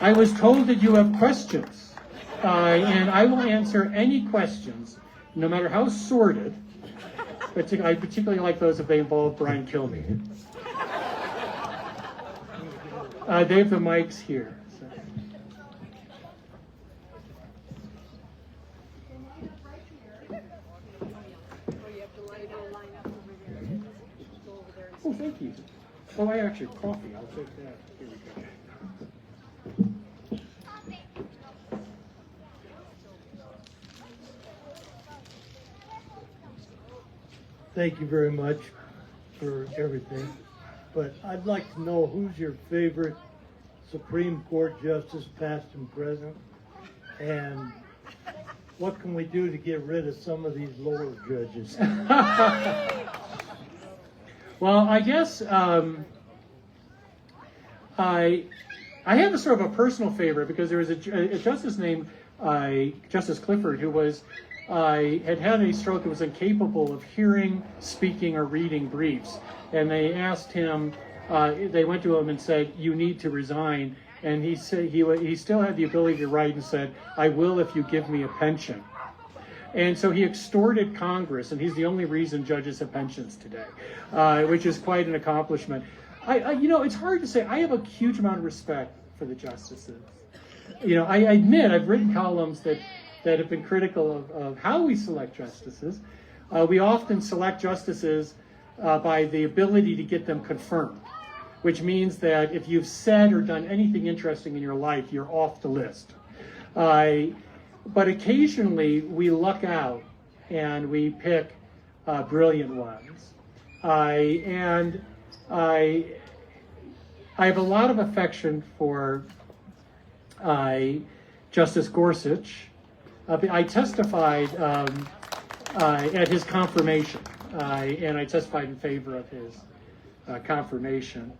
I was told that you have questions, and I will answer any questions, no matter how sordid. I particularly like those if they involve Brian Kilmeade. They have the mics here. So. Oh, thank you. Oh, I actually have coffee. I'll take that. Here we go. Thank you very much for everything, but I'd like to know who's your favorite Supreme Court justice, past and present, and what can we do to get rid of some of these lower judges? Well, I guess I have a sort of a personal favorite because there was a justice named Justice Clifford who was had a stroke and was incapable of hearing, speaking, or reading briefs. And they asked him, they went to him and said, "You need to resign." And he said he still had the ability to write and said, "I will if you give me a pension." And so he extorted Congress, and he's the only reason judges have pensions today, which is quite an accomplishment. It's hard to say. I have a huge amount of respect for the justices. I admit I've written columns that have been critical of how we select justices. We often select justices by the ability to get them confirmed, which means that if you've said or done anything interesting in your life, you're off the list. But occasionally we luck out and we pick brilliant ones. I have a lot of affection for Justice Gorsuch. I testified at his confirmation, and I testified in favor of his confirmation.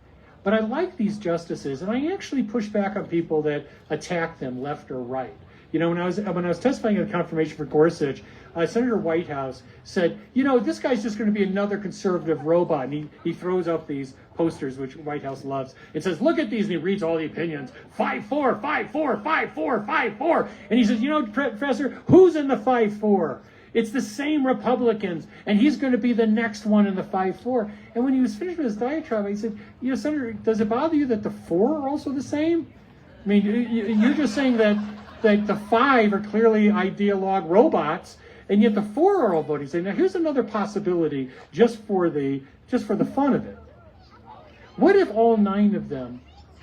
But I like these justices, and I actually push back on people that attack them left or right. When I was testifying at a confirmation for Gorsuch, Senator Whitehouse said, this guy's just going to be another conservative robot. And he throws up these posters, which Whitehouse loves. It says, "Look at these," and he reads all the opinions. 5-4, 5-4, 5-4, 5-4. And he says, Professor, who's in the 5-4? It's the same Republicans, and he's going to be the next one in the 5-4. And when he was finished with his diatribe, he said, Senator, does it bother you that the 4 are also the same? I mean, you're just saying that the 5 are clearly ideologue robots, and yet the 4 are all voting. Say, now here's another possibility just for the fun of it. What if all 9 of them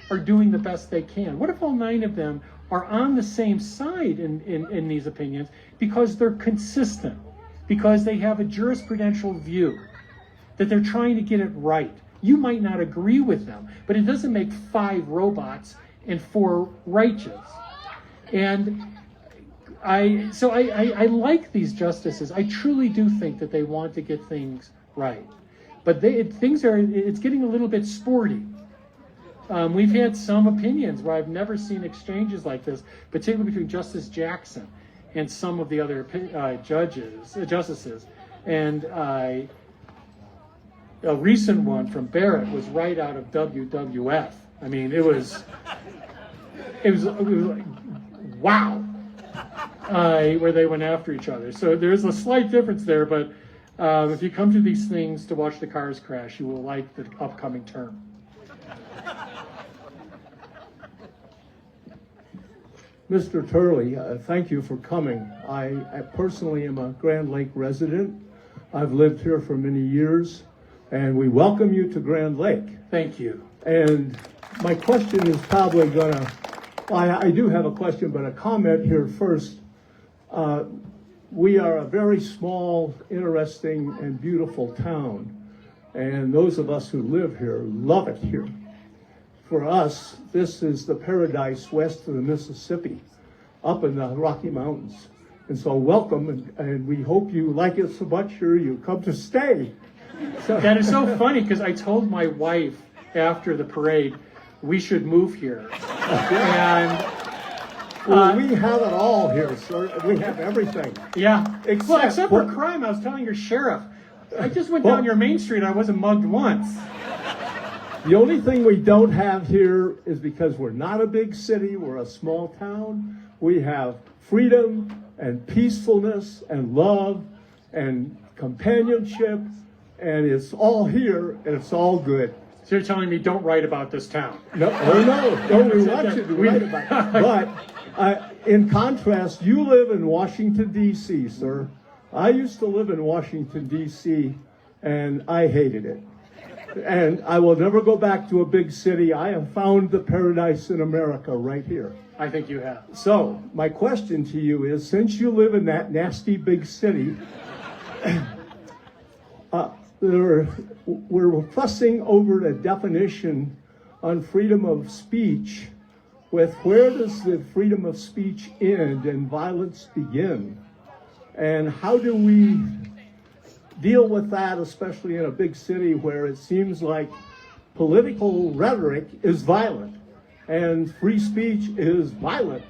are doing the best they can? What if all 9 of them are on the same side in these opinions because they're consistent, because they have a jurisprudential view, that they're trying to get it right? You might not agree with them, but it doesn't make 5 robots and 4 righteous. And I like these justices. I truly do think that they want to get things right. But it's getting a little bit sporty. We've had some opinions where I've never seen exchanges like this, particularly between Justice Jackson and some of the other justices. And a recent one from Barrett was right out of WWF. I mean, it was like, wow, where they went after each other. So there's a slight difference there, but if you come to these things to watch the cars crash, you will like the upcoming term. Mr. Turley, thank you for coming. I personally am a Grand Lake resident. I've lived here for many years, and we welcome you to Grand Lake. Thank you. And my question is probably I do have a question, but a comment here first. We are a very small, interesting, and beautiful town, and those of us who live here love it here. For us, this is the paradise west of the Mississippi, up in the Rocky Mountains. And so welcome, and we hope you like it so much here you come to stay. That is so funny, because I told my wife after the parade, we should move here. And we have it all here, sir. We have everything. Yeah, except for crime. I was telling your sheriff, I just went down your main street, I wasn't mugged once. The only thing we don't have here is because we're not a big city, we're a small town. We have freedom and peacefulness and love and companionship, and it's all here and it's all good. So you're telling me don't write about this town? No, we want you to write about it. But in contrast, you live in Washington, D.C., sir. I used to live in Washington, D.C., and I hated it. And I will never go back to a big city. I have found the paradise in America right here. I think you have. So, my question to you is, since you live in that nasty big city, we're fussing over the definition on freedom of speech with where does the freedom of speech end and violence begin? And how do we deal with that, especially in a big city where it seems like political rhetoric is violent and free speech is violent?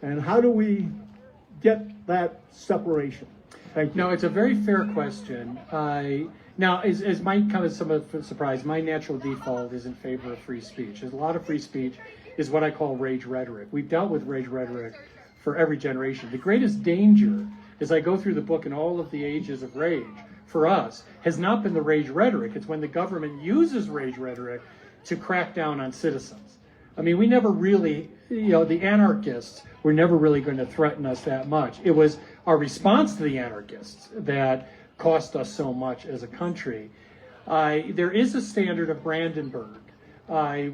And how do we get that separation? Thank you. No, it's a very fair question. Now, as might come as some of a surprise, my natural default is in favor of free speech. There's a lot of free speech is what I call rage rhetoric. We've dealt with rage rhetoric for every generation. The greatest danger, as I go through the book in all of the ages of rage, for us, has not been the rage rhetoric. It's when the government uses rage rhetoric to crack down on citizens. I mean, we never really, the anarchists were never really going to threaten us that much. It was our response to the anarchists that cost us so much as a country. There is a standard of Brandenburg,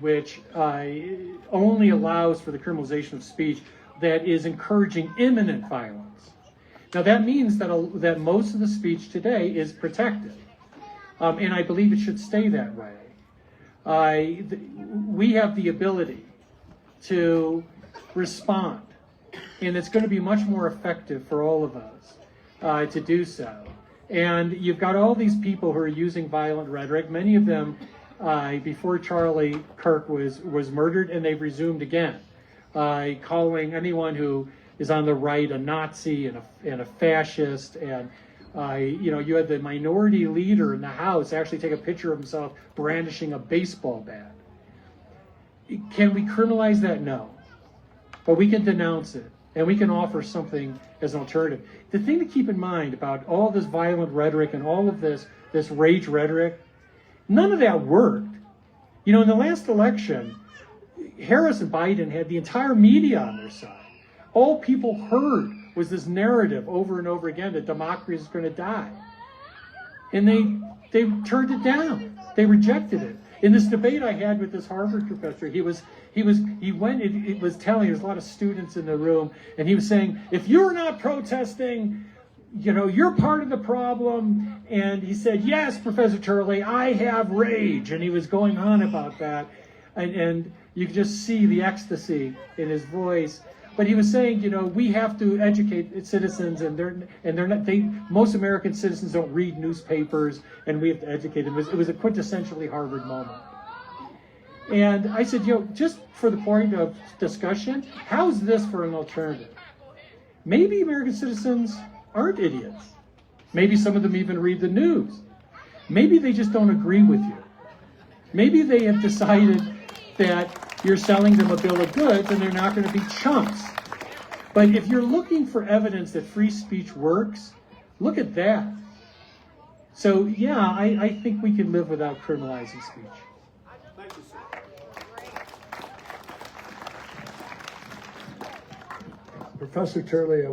which only allows for the criminalization of speech that is encouraging imminent violence. Now that means that most of the speech today is protected, and I believe it should stay that way. We have the ability to respond, and it's going to be much more effective for all of us to do so. And you've got all these people who are using violent rhetoric, many of them before Charlie Kirk was murdered, and they've resumed again, calling anyone who is on the right a Nazi and a fascist. And you had the minority leader in the House actually take a picture of himself brandishing a baseball bat. Can we criminalize that? No. But we can denounce it, and we can offer something as an alternative. The thing to keep in mind about all this violent rhetoric and all of this rage rhetoric, none of that worked. In the last election, Harris and Biden had the entire media on their side. All people heard was this narrative over and over again that democracy is going to die. And they turned it down. They rejected it. In this debate I had with this Harvard professor, it was telling, there's a lot of students in the room, and he was saying, if you're not protesting, you're part of the problem. And he said, yes, Professor Turley, I have rage. And he was going on about that. And you could just see the ecstasy in his voice. But he was saying, we have to educate citizens, and most American citizens don't read newspapers, and we have to educate them. It was a quintessentially Harvard moment. And I said, just for the point of discussion, how's this for an alternative? Maybe American citizens aren't idiots. Maybe some of them even read the news. Maybe they just don't agree with you. Maybe they have decided that you're selling them a bill of goods and they're not going to be chumps. But if you're looking for evidence that free speech works, look at that. So yeah, I think we can live without criminalizing speech. Thank you, sir. Professor Turley,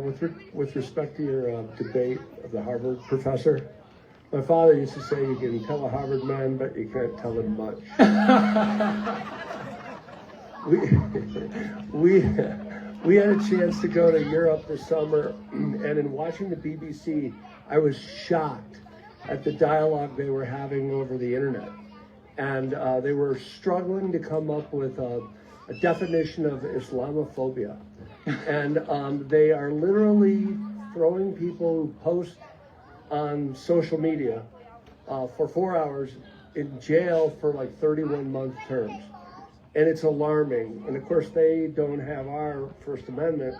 with respect to your debate of the Harvard professor, my father used to say you can tell a Harvard man, but you can't tell him much. We had a chance to go to Europe this summer, and in watching the BBC, I was shocked at the dialogue they were having over the internet. And they were struggling to come up with a definition of Islamophobia. And they are literally throwing people who post on social media for 4 hours in jail for like 31-month terms. And it's alarming. And of course, they don't have our First Amendment.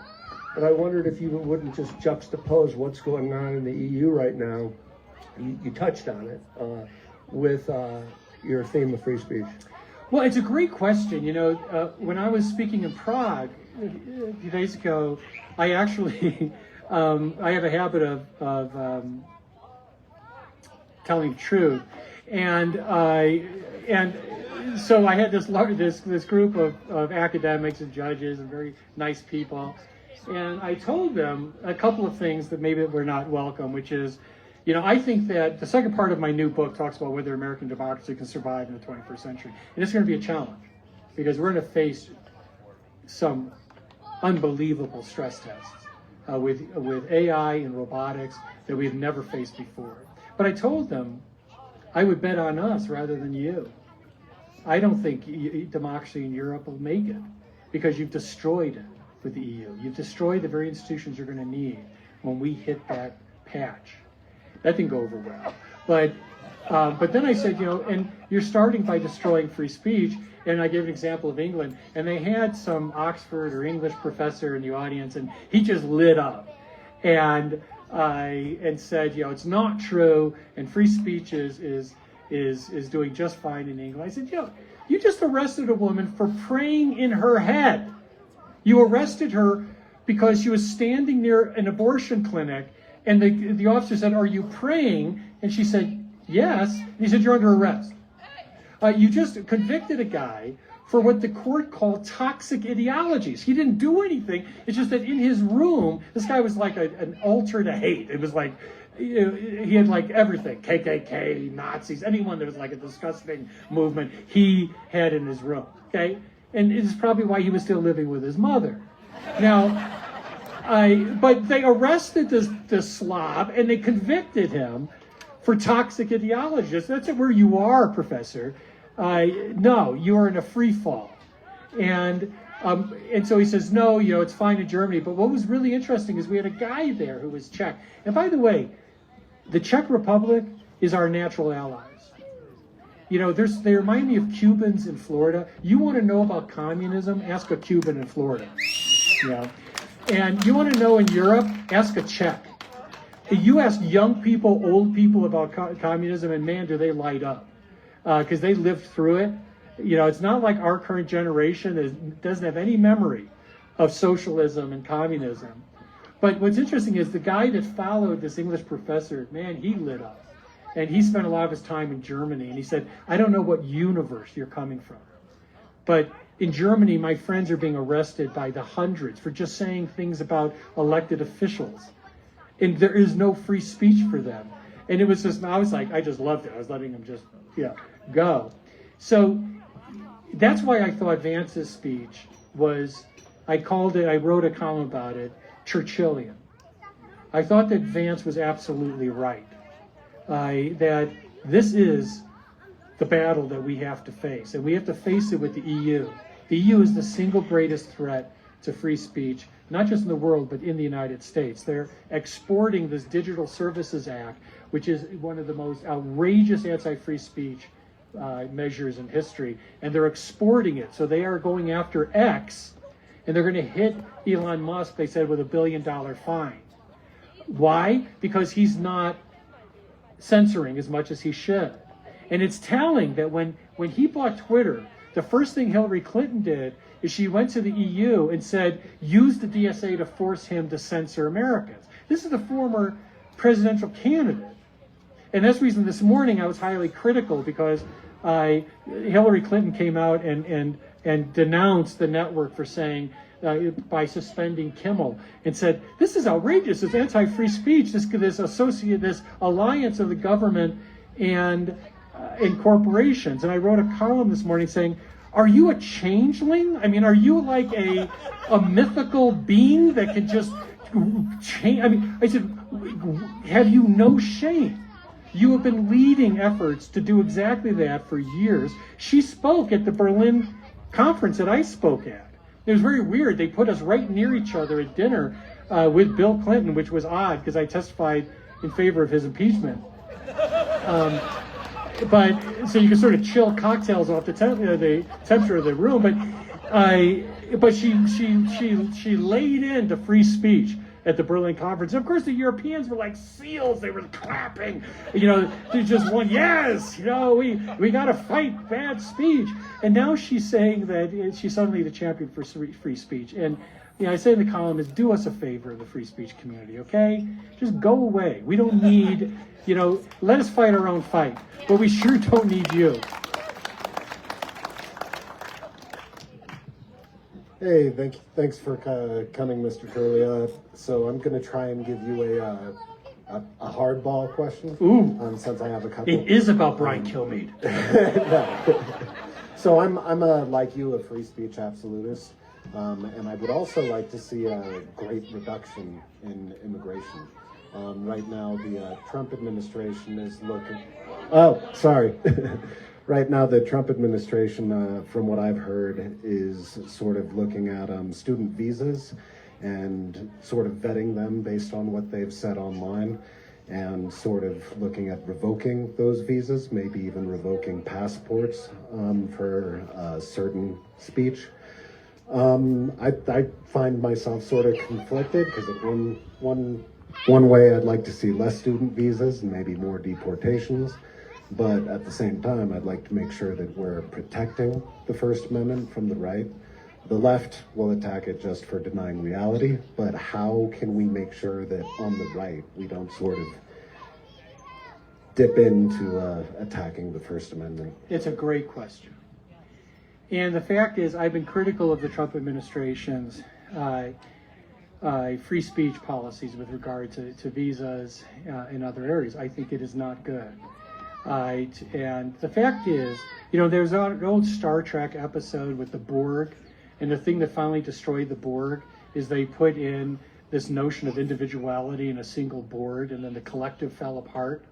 But I wondered if you wouldn't just juxtapose what's going on in the EU right now. You touched on it with your theme of free speech. Well, it's a great question. When I was speaking in Prague a few days ago, I actually, I have a habit of telling the truth. And so I had this group of academics and judges and very nice people, and I told them a couple of things that maybe were not welcome, which is, I think that the second part of my new book talks about whether American democracy can survive in the 21st century. And it's going to be a challenge because we're going to face some unbelievable stress tests with AI and robotics that we've never faced before. But I told them I would bet on us rather than you. I don't think democracy in Europe will make it because you've destroyed it with the EU. You've destroyed the very institutions you're going to need when we hit that patch. That didn't go over well. But then I said, and you're starting by destroying free speech. And I gave an example of England, and they had some Oxford or English professor in the audience, and he just lit up and said, it's not true, and free speech is doing just fine in England. I said, you just arrested a woman for praying in her head. You arrested her because she was standing near an abortion clinic, and the officer said, "Are you praying?" And she said, "Yes." And he said, "You're under arrest." You just convicted a guy for what the court called toxic ideologies. He didn't do anything. It's just that in his room, this guy was like an altar to hate. It was like, he had like everything, KKK, Nazis, anyone that was like a disgusting movement, he had in his room, okay? And it's probably why he was still living with his mother. Now, but they arrested this slob and they convicted him for toxic ideologies. That's where you are, Professor. No, you are in a free fall. And so he says, no, it's fine in Germany. But what was really interesting is we had a guy there who was Czech. And by the way, the Czech Republic is our natural allies. They remind me of Cubans in Florida. You want to know about communism? Ask a Cuban in Florida. And you want to know in Europe? Ask a Czech. You ask young people, old people about communism, and man, do they light up. Because they lived through it. It's not like our current generation doesn't have any memory of socialism and communism. But what's interesting is the guy that followed this English professor, man, he lit up. And he spent a lot of his time in Germany. And he said, I don't know what universe you're coming from. But in Germany, my friends are being arrested by the hundreds for just saying things about elected officials. And there is no free speech for them. And it was just, I just loved it. I was letting them just, go. So that's why I thought Vance's speech was, I wrote a column about it, Churchillian. I thought that Vance was absolutely right. That this is the battle that we have to face. And we have to face it with the EU. The EU is the single greatest threat to free speech, not just in the world, but in the United States. They're exporting this Digital Services Act, which is one of the most outrageous anti-free speech measures in history, and they're exporting it. So they are going after X, and they're going to hit Elon Musk, they said, with $1 billion fine. Why? Because he's not censoring as much as he should. And it's telling that when he bought Twitter, the first thing Hillary Clinton did is she went to the EU and said, use the DSA to force him to censor Americans. This is the former presidential candidate. And that's the reason this morning I was highly critical, because Hillary Clinton came out and denounced the network for saying, by suspending Kimmel, and said, this is outrageous, it's anti-free speech, this alliance of the government and corporations. And I wrote a column this morning saying, are you a changeling? I mean, are you like a mythical being that can just change? I mean, I said, have you no shame? You have been leading efforts to do exactly that for years. She spoke at the Berlin conference that I spoke at. It was very weird. They put us right near each other at dinner with Bill Clinton, which was odd because I testified in favor of his impeachment. But so you can sort of chill cocktails off the temperature of the room. But she laid into free speech at the Berlin conference. And of course, the Europeans were like seals. They were clapping. They just won. Yes, we got to fight bad speech. And now she's saying that she's suddenly the champion for free speech. And I say in the column is, do us a favor, the free speech community, okay? Just go away. We don't need, let us fight our own fight. But we sure don't need you. Hey, thanks for coming, Mr. Turley. So I'm going to try and give you a hardball question. Ooh. Since I have a couple. It is about Brian Kilmeade. No. So I'm like you, a free speech absolutist, and I would also like to see a great reduction in immigration. Right now, the Trump administration is looking. Oh, sorry. Right now, the Trump administration, from what I've heard, is sort of looking at student visas and sort of vetting them based on what they've said online, and sort of looking at revoking those visas, maybe even revoking passports for certain speech. I find myself sort of conflicted because one way I'd like to see less student visas and maybe more deportations, but at the same time I'd like to make sure that we're protecting the First Amendment from the right. The left will attack it just for denying reality, but how can we make sure that on the right we don't sort of dip into attacking the First Amendment? It's a great question. And the fact is, I've been critical of the Trump administration's free speech policies with regard to visas in other areas. I think it is not good. And the fact is, there's an old Star Trek episode with the Borg, and the thing that finally destroyed the Borg is they put in this notion of individuality in a single board, and then the collective fell apart.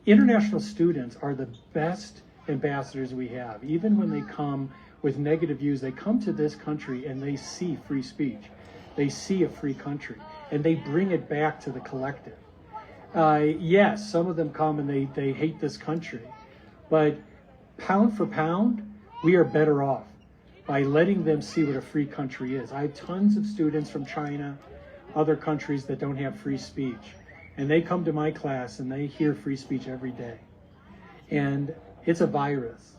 International students are the best ambassadors we have. Even when they come with negative views, they come to this country and they see free speech. They see a free country, and they bring it back to the collective. Yes, some of them come and they hate this country, but pound for pound, we are better off by letting them see what a free country is. I have tons of students from China, other countries that don't have free speech, and they come to my class and they hear free speech every day. And it's a virus,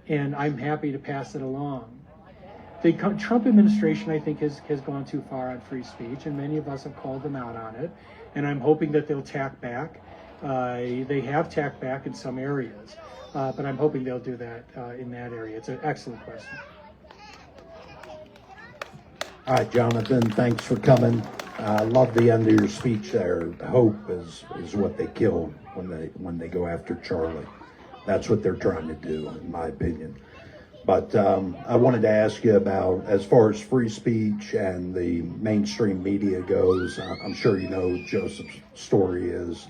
and I'm happy to pass it along. The Trump administration, I think, has gone too far on free speech, and many of us have called them out on it, and I'm hoping that they'll tack back. They have tacked back in some areas, but I'm hoping they'll do that in that area. It's an excellent question. All right, Jonathan, thanks for coming. I love the end of your speech there. Hope is what they kill when they go after Charlie. That's what they're trying to do, in my opinion. But I wanted to ask you about, as far as free speech and the mainstream media goes, I'm sure you know Joseph's story is,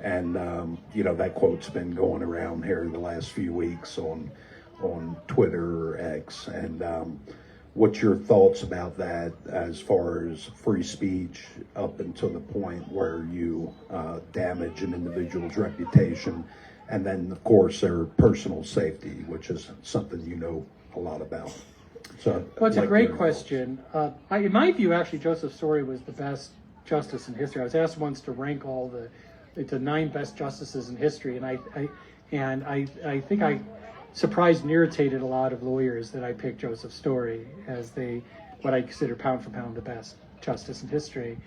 and that quote's been going around here the last few weeks on Twitter or X, and what's your thoughts about that as far as free speech up until the point where you damage an individual's reputation? And then, of course, their personal safety, which is something you know a lot about. So, well, it's a great question. In my view, actually, Joseph Story was the best justice in history. I was asked once to rank all the 9 best justices in history, and I think I surprised and irritated a lot of lawyers that I picked Joseph Story as what I consider pound for pound the best justice in history.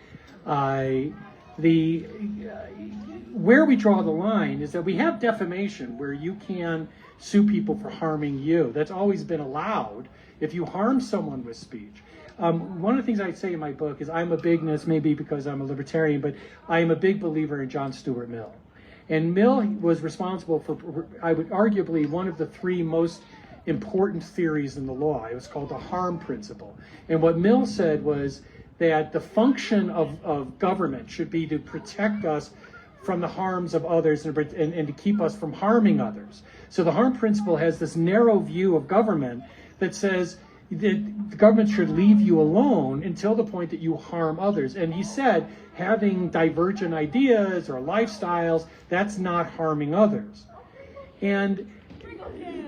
Where we draw the line is that we have defamation, where you can sue people for harming you. That's always been allowed if you harm someone with speech. One of the things I say in my book is I'm a bigness, maybe because I'm a libertarian, but I am a big believer in John Stuart Mill. And Mill was responsible for, I would arguably, one of the 3 most important theories in the law. It was called the harm principle. And what Mill said was that the function of government should be to protect us from the harms of others and to keep us from harming others. So the harm principle has this narrow view of government that says that the government should leave you alone until the point that you harm others. And he said having divergent ideas or lifestyles, that's not harming others. And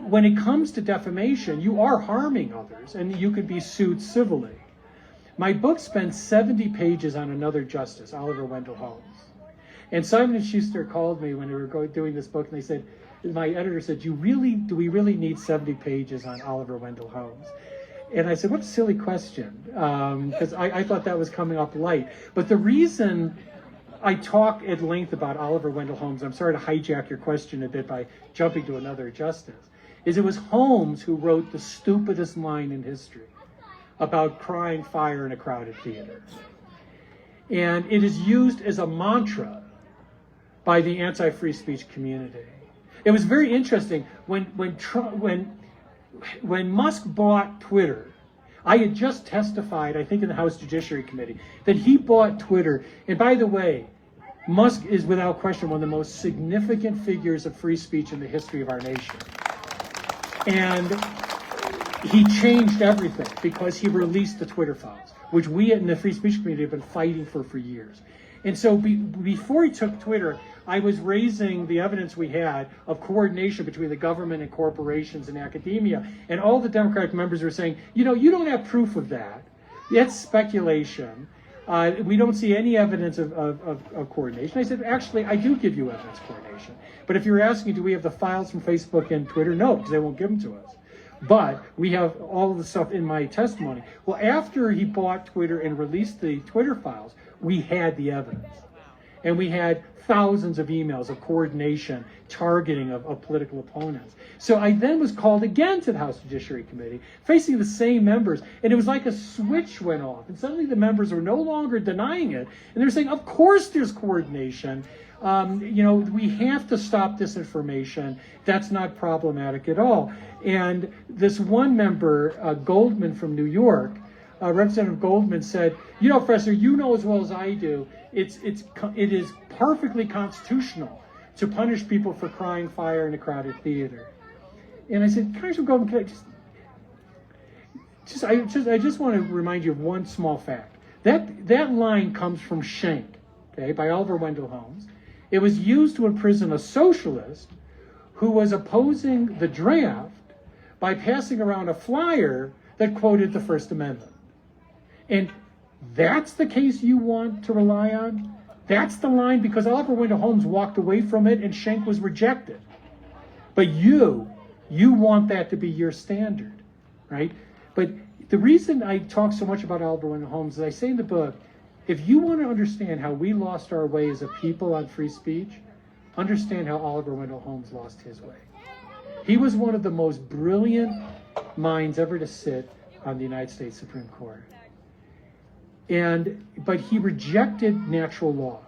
when it comes to defamation, you are harming others, and you could be sued civilly. My book spends 70 pages on another justice, Oliver Wendell Holmes. And Simon & Schuster called me when we were doing this book, and they said, my editor said, do we really need 70 pages on Oliver Wendell Holmes? And I said, what a silly question, because I thought that was coming up light. But the reason I talk at length about Oliver Wendell Holmes, I'm sorry to hijack your question a bit by jumping to another justice, is it was Holmes who wrote the stupidest line in history about crying fire in a crowded theater. And it is used as a mantra by the anti-free speech community. It was very interesting when Musk bought Twitter. I had just testified, I think in the House Judiciary Committee, that he bought Twitter. And by the way, Musk is without question one of the most significant figures of free speech in the history of our nation. And he changed everything because he released the Twitter files, which we in the free speech community have been fighting for years. And so before he took Twitter, I was raising the evidence we had of coordination between the government and corporations and academia. And all the Democratic members were saying, you know, you don't have proof of that. That's speculation. We don't see any evidence of coordination. I said, actually, I do give you evidence of coordination. But if you're asking, do we have the files from Facebook and Twitter? No, because they won't give them to us. But we have all of the stuff in my testimony. Well, after he bought Twitter and released the Twitter files, we had the evidence. And we had thousands of emails of coordination, targeting of political opponents. So I then was called again to the House Judiciary Committee, facing the same members, and it was like a switch went off. And suddenly the members were no longer denying it, and they were saying, of course there's coordination. You know, we have to stop disinformation. That's not problematic at all. And this one member, Goldman from New York, Representative Goldman said, you know, Professor, you know as well as I do, it is perfectly constitutional to punish people for crying fire in a crowded theater. And I said, Congressman Goldman, can I just want to remind you of one small fact. That line comes from Schenck, okay, by Oliver Wendell Holmes. It was used to imprison a socialist who was opposing the draft by passing around a flyer that quoted the First Amendment. And that's the case you want to rely on? That's the line, because Oliver Wendell Holmes walked away from it and Schenck was rejected. But you want that to be your standard, right? But the reason I talk so much about Oliver Wendell Holmes is I say in the book, if you want to understand how we lost our way as a people on free speech, understand how Oliver Wendell Holmes lost his way. He was one of the most brilliant minds ever to sit on the United States Supreme Court. But he rejected natural law.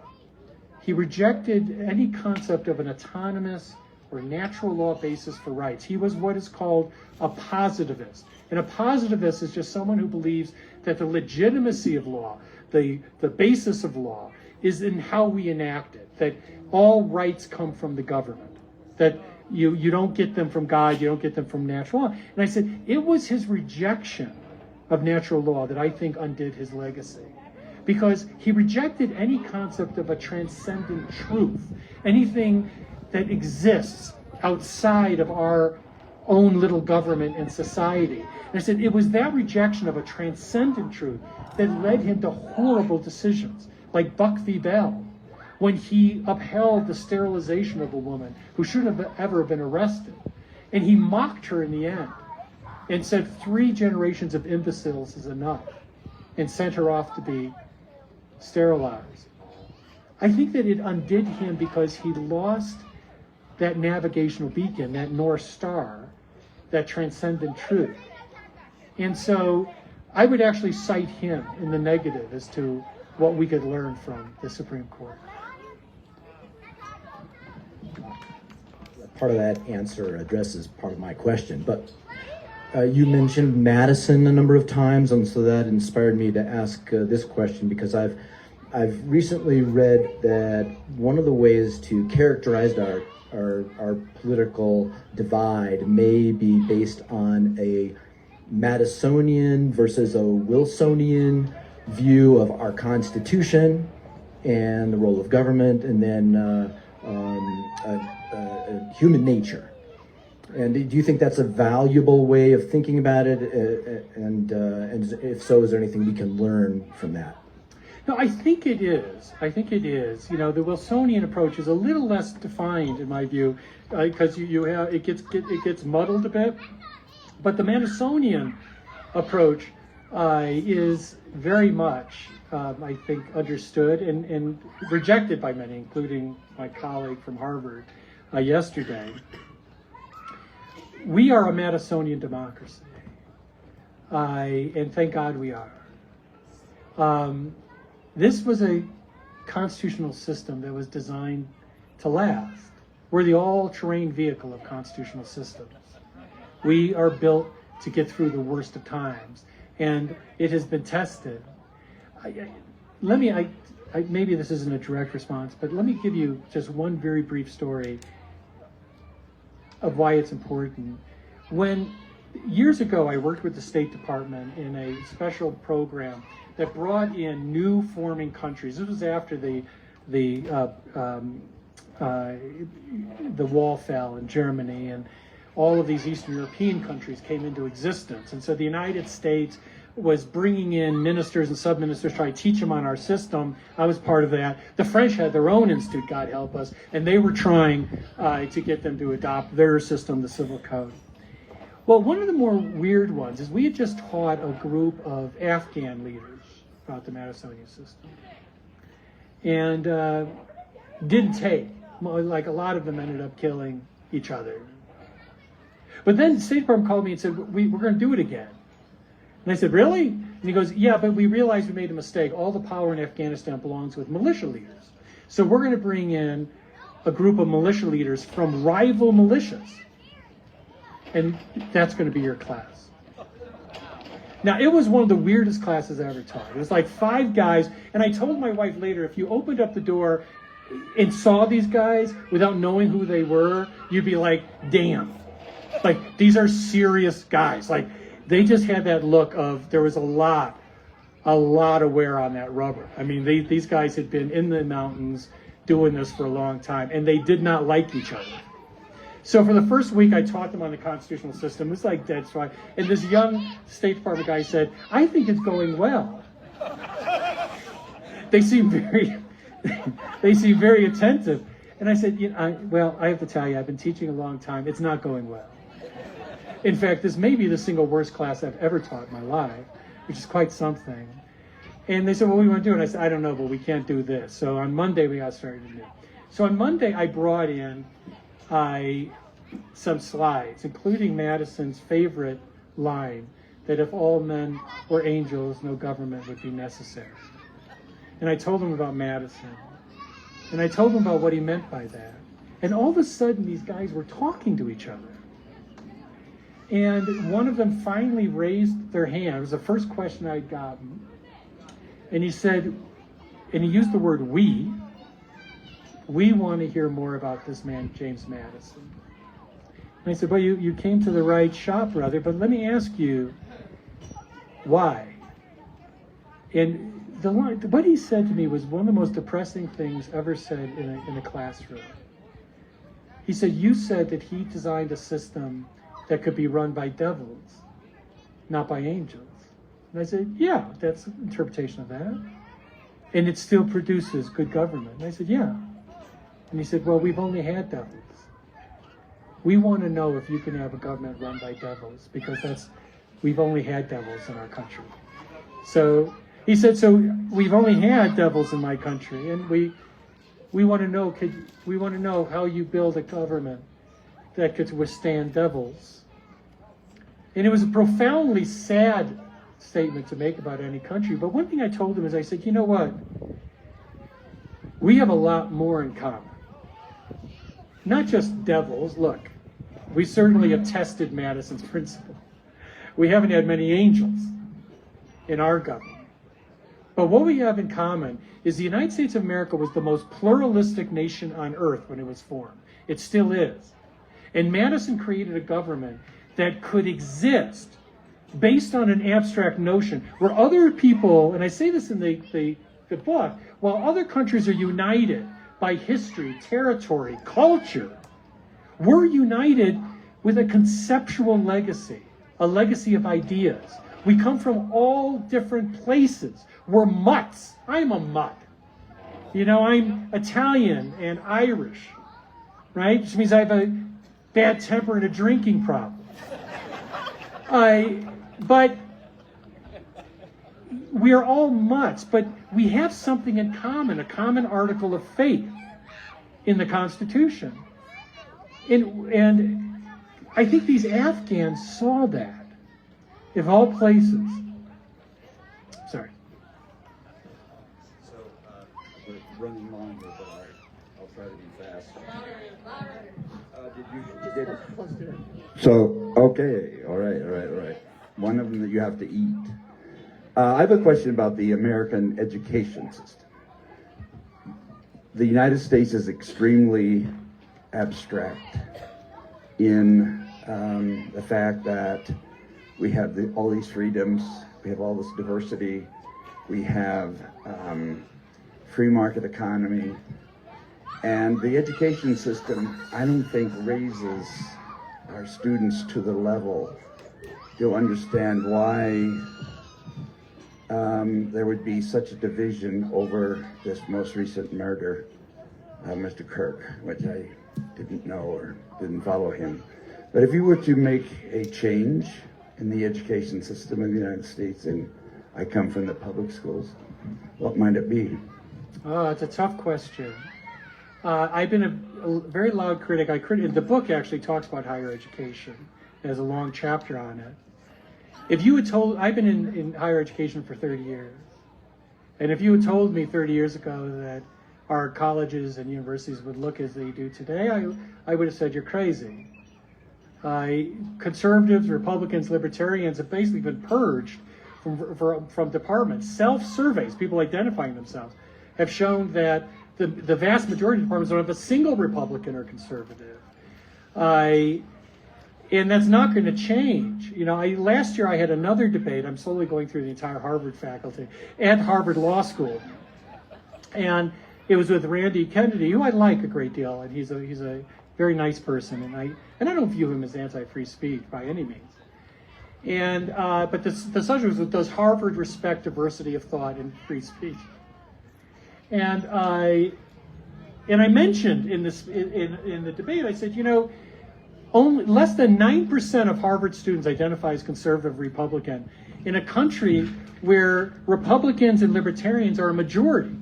He rejected any concept of an autonomous or natural law basis for rights. He was what is called a positivist. And a positivist is just someone who believes that the legitimacy of law, the basis of law, is in how we enact it, that all rights come from the government, that you don't get them from God, you don't get them from natural law. And I said, it was his rejection of natural law that I think undid his legacy. Because he rejected any concept of a transcendent truth, anything that exists outside of our own little government and society. And I said it was that rejection of a transcendent truth that led him to horrible decisions, like Buck v. Bell, when he upheld the sterilization of a woman who shouldn't have ever been arrested. And he mocked her in the end and said 3 generations of imbeciles is enough, and sent her off to be sterilized. I think that it undid him because he lost that navigational beacon, that North Star, that transcendent truth. And so I would actually cite him in the negative as to what we could learn from the Supreme Court. Part of that answer addresses part of my question, but you mentioned Madison a number of times, and so that inspired me to ask this question, because I've recently read that one of the ways to characterize our political divide may be based on a Madisonian versus a Wilsonian view of our Constitution and the role of government, and then human nature. And do you think that's a valuable way of thinking about it? And if so, is there anything we can learn from that? No, I think it is. You know, the Wilsonian approach is a little less defined in my view, because it gets muddled a bit. But the Madisonian approach is very much, I think, understood and rejected by many, including my colleague from Harvard yesterday. We are a Madisonian democracy, and thank God we are. This was a constitutional system that was designed to last. We're the all-terrain vehicle of constitutional systems. We are built to get through the worst of times, and it has been tested. Maybe this isn't a direct response, but let me give you just one very brief story of why it's important. When years ago I worked with the State Department in a special program that brought in new forming countries. This was after the wall fell in Germany, and all of these Eastern European countries came into existence. And so the United States was bringing in ministers and sub-ministers, trying to teach them on our system. I was part of that. The French had their own institute, God help us, and they were trying to get them to adopt their system, the Civil Code. Well, one of the more weird ones is we had just taught a group of Afghan leaders about the Madisonian system. And didn't take. Like a lot of them ended up killing each other. But then the State Department called me and said, we're going to do it again. And I said, really? And he goes, yeah, but we realized we made a mistake. All the power in Afghanistan belongs with militia leaders. So we're going to bring in a group of militia leaders from rival militias. And that's going to be your class. Now, it was one of the weirdest classes I ever taught. It was like 5 guys. And I told my wife later, if you opened up the door and saw these guys without knowing who they were, you'd be like, damn. Like, these are serious guys. Like, they just had that look of, there was a lot of wear on that rubber. I mean, these guys had been in the mountains doing this for a long time, and they did not like each other. So for the first week, I taught them on the constitutional system. It was like dead strong. And this young State Department guy said, I think it's going well. They seem very attentive. And I said, I have to tell you, I've been teaching a long time. It's not going well. In fact, this may be the single worst class I've ever taught in my life, which is quite something. And they said, what do we want to do? And I said, I don't know, but we can't do this. So on Monday, we got started to do. So on Monday, I brought in some slides, including Madison's favorite line, that if all men were angels, no government would be necessary. And I told them about Madison. And I told them about what he meant by that. And all of a sudden, these guys were talking to each other. And one of them finally raised their hand. It was the first question I'd gotten. And he said, and he used the word we want to hear more about this man, James Madison. And I said, well, you came to the right shop, brother, but let me ask you, why? And what he said to me was one of the most depressing things ever said in a classroom. He said, you said that he designed a system that could be run by devils, not by angels. And I said, yeah, that's an interpretation of that. And it still produces good government. And I said, yeah. And he said, well, we've only had devils. We want to know if you can have a government run by devils, because we've only had devils in our country. So he said, so we've only had devils in my country, and we want to know how you build a government that could withstand devils. And it was a profoundly sad statement to make about any country. But one thing I told him is, I said, you know what? We have a lot more in common. Not just devils. Look, we certainly have tested Madison's principle. We haven't had many angels in our government. But what we have in common is the United States of America was the most pluralistic nation on earth when it was formed. It still is. And Madison created a government that could exist based on an abstract notion where other people, and I say this in the book, while other countries are united by history, territory, culture, we're united with a conceptual legacy, a legacy of ideas. We come from all different places. We're mutts. I'm a mutt. I'm Italian and Irish, right? Which means I have a bad temper and a drinking problem. But we are all mutts, but we have something in common, a common article of faith in the Constitution. And I think these Afghans saw that, of all places. Sorry. we're running long here, but I'll try to be fast. So, okay, all right. One of them that you have to eat. I have a question about the American education system. The United States is extremely abstract in the fact that we have all these freedoms, we have all this diversity, we have free market economy, and the education system, I don't think, raises our students to the level to understand why there would be such a division over this most recent murder of Mr. Kirk, which I didn't know or didn't follow him. But if you were to make a change in the education system in the United States, and I come from the public schools, what might it be? Oh, it's a tough question. I've been a very loud critic. The book actually talks about higher education. There's a long chapter on it. If you had told, I've been in higher education for 30 years. And if you had told me 30 years ago that our colleges and universities would look as they do today, I would have said you're crazy. Conservatives, Republicans, libertarians have basically been purged from departments. Self-surveys, people identifying themselves, have shown that the vast majority of departments don't have a single Republican or conservative. And that's not going to change. You know, last year I had another debate. I'm slowly going through the entire Harvard faculty at Harvard Law School. And it was with Randy Kennedy, who I like a great deal, and he's a very nice person, and I don't view him as anti-free speech by any means. And but the subject was, does Harvard respect diversity of thought and free speech? And I mentioned in the debate, I said, you know, only less than 9% of Harvard students identify as conservative Republican in a country where Republicans and libertarians are a majority.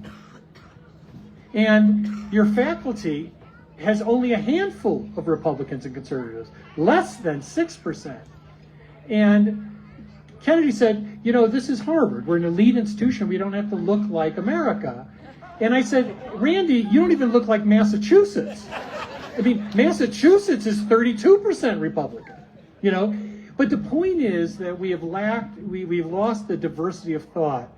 And your faculty has only a handful of Republicans and conservatives, less than 6%. And Kennedy said, you know, this is Harvard. We're an elite institution. We don't have to look like America. And I said, Randy, you don't even look like Massachusetts. I mean, Massachusetts is 32% Republican, you know. But the point is that we've lost the diversity of thought,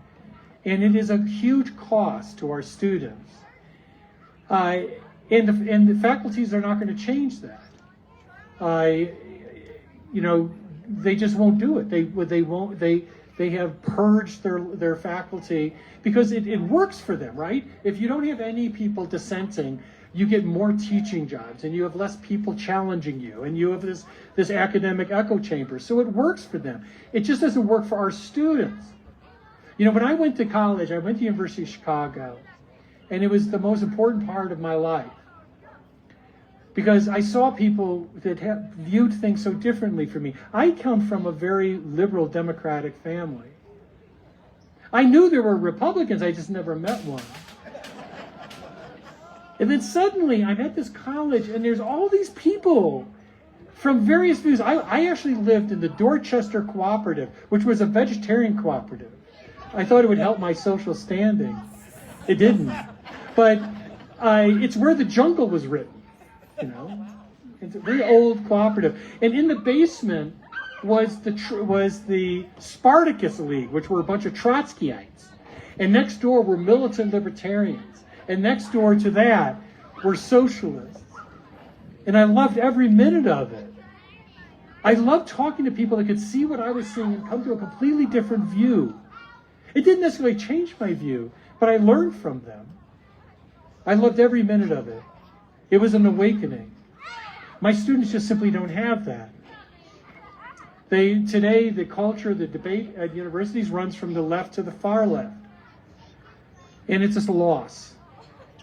and it is a huge cost to our students. And the faculties are not going to change that. You know, they just won't do it. They won't. They have purged their faculty because it works for them, right? If you don't have any people dissenting, you get more teaching jobs, and you have less people challenging you, and you have this academic echo chamber. So it works for them. It just doesn't work for our students. You know, when I went to college, I went to the University of Chicago, and it was the most important part of my life because I saw people that viewed things so differently from me. I come from a very liberal democratic family. I knew there were Republicans, I just never met one. And then suddenly I'm at this college and there's all these people from various views. I actually lived in the Dorchester Cooperative, which was a vegetarian cooperative. I thought it would help my social standing. It didn't. But it's where the jungle was written, you know. It's a very old cooperative. And in the basement was the Spartacus League, which were a bunch of Trotskyites. And next door were militant libertarians. And next door to that were socialists. And I loved every minute of it. I loved talking to people that could see what I was seeing and come to a completely different view. It didn't necessarily change my view, but I learned from them. I loved every minute of it. It was an awakening. My students just simply don't have that. Today, the culture, the debate at universities runs from the left to the far left. And it's just a loss.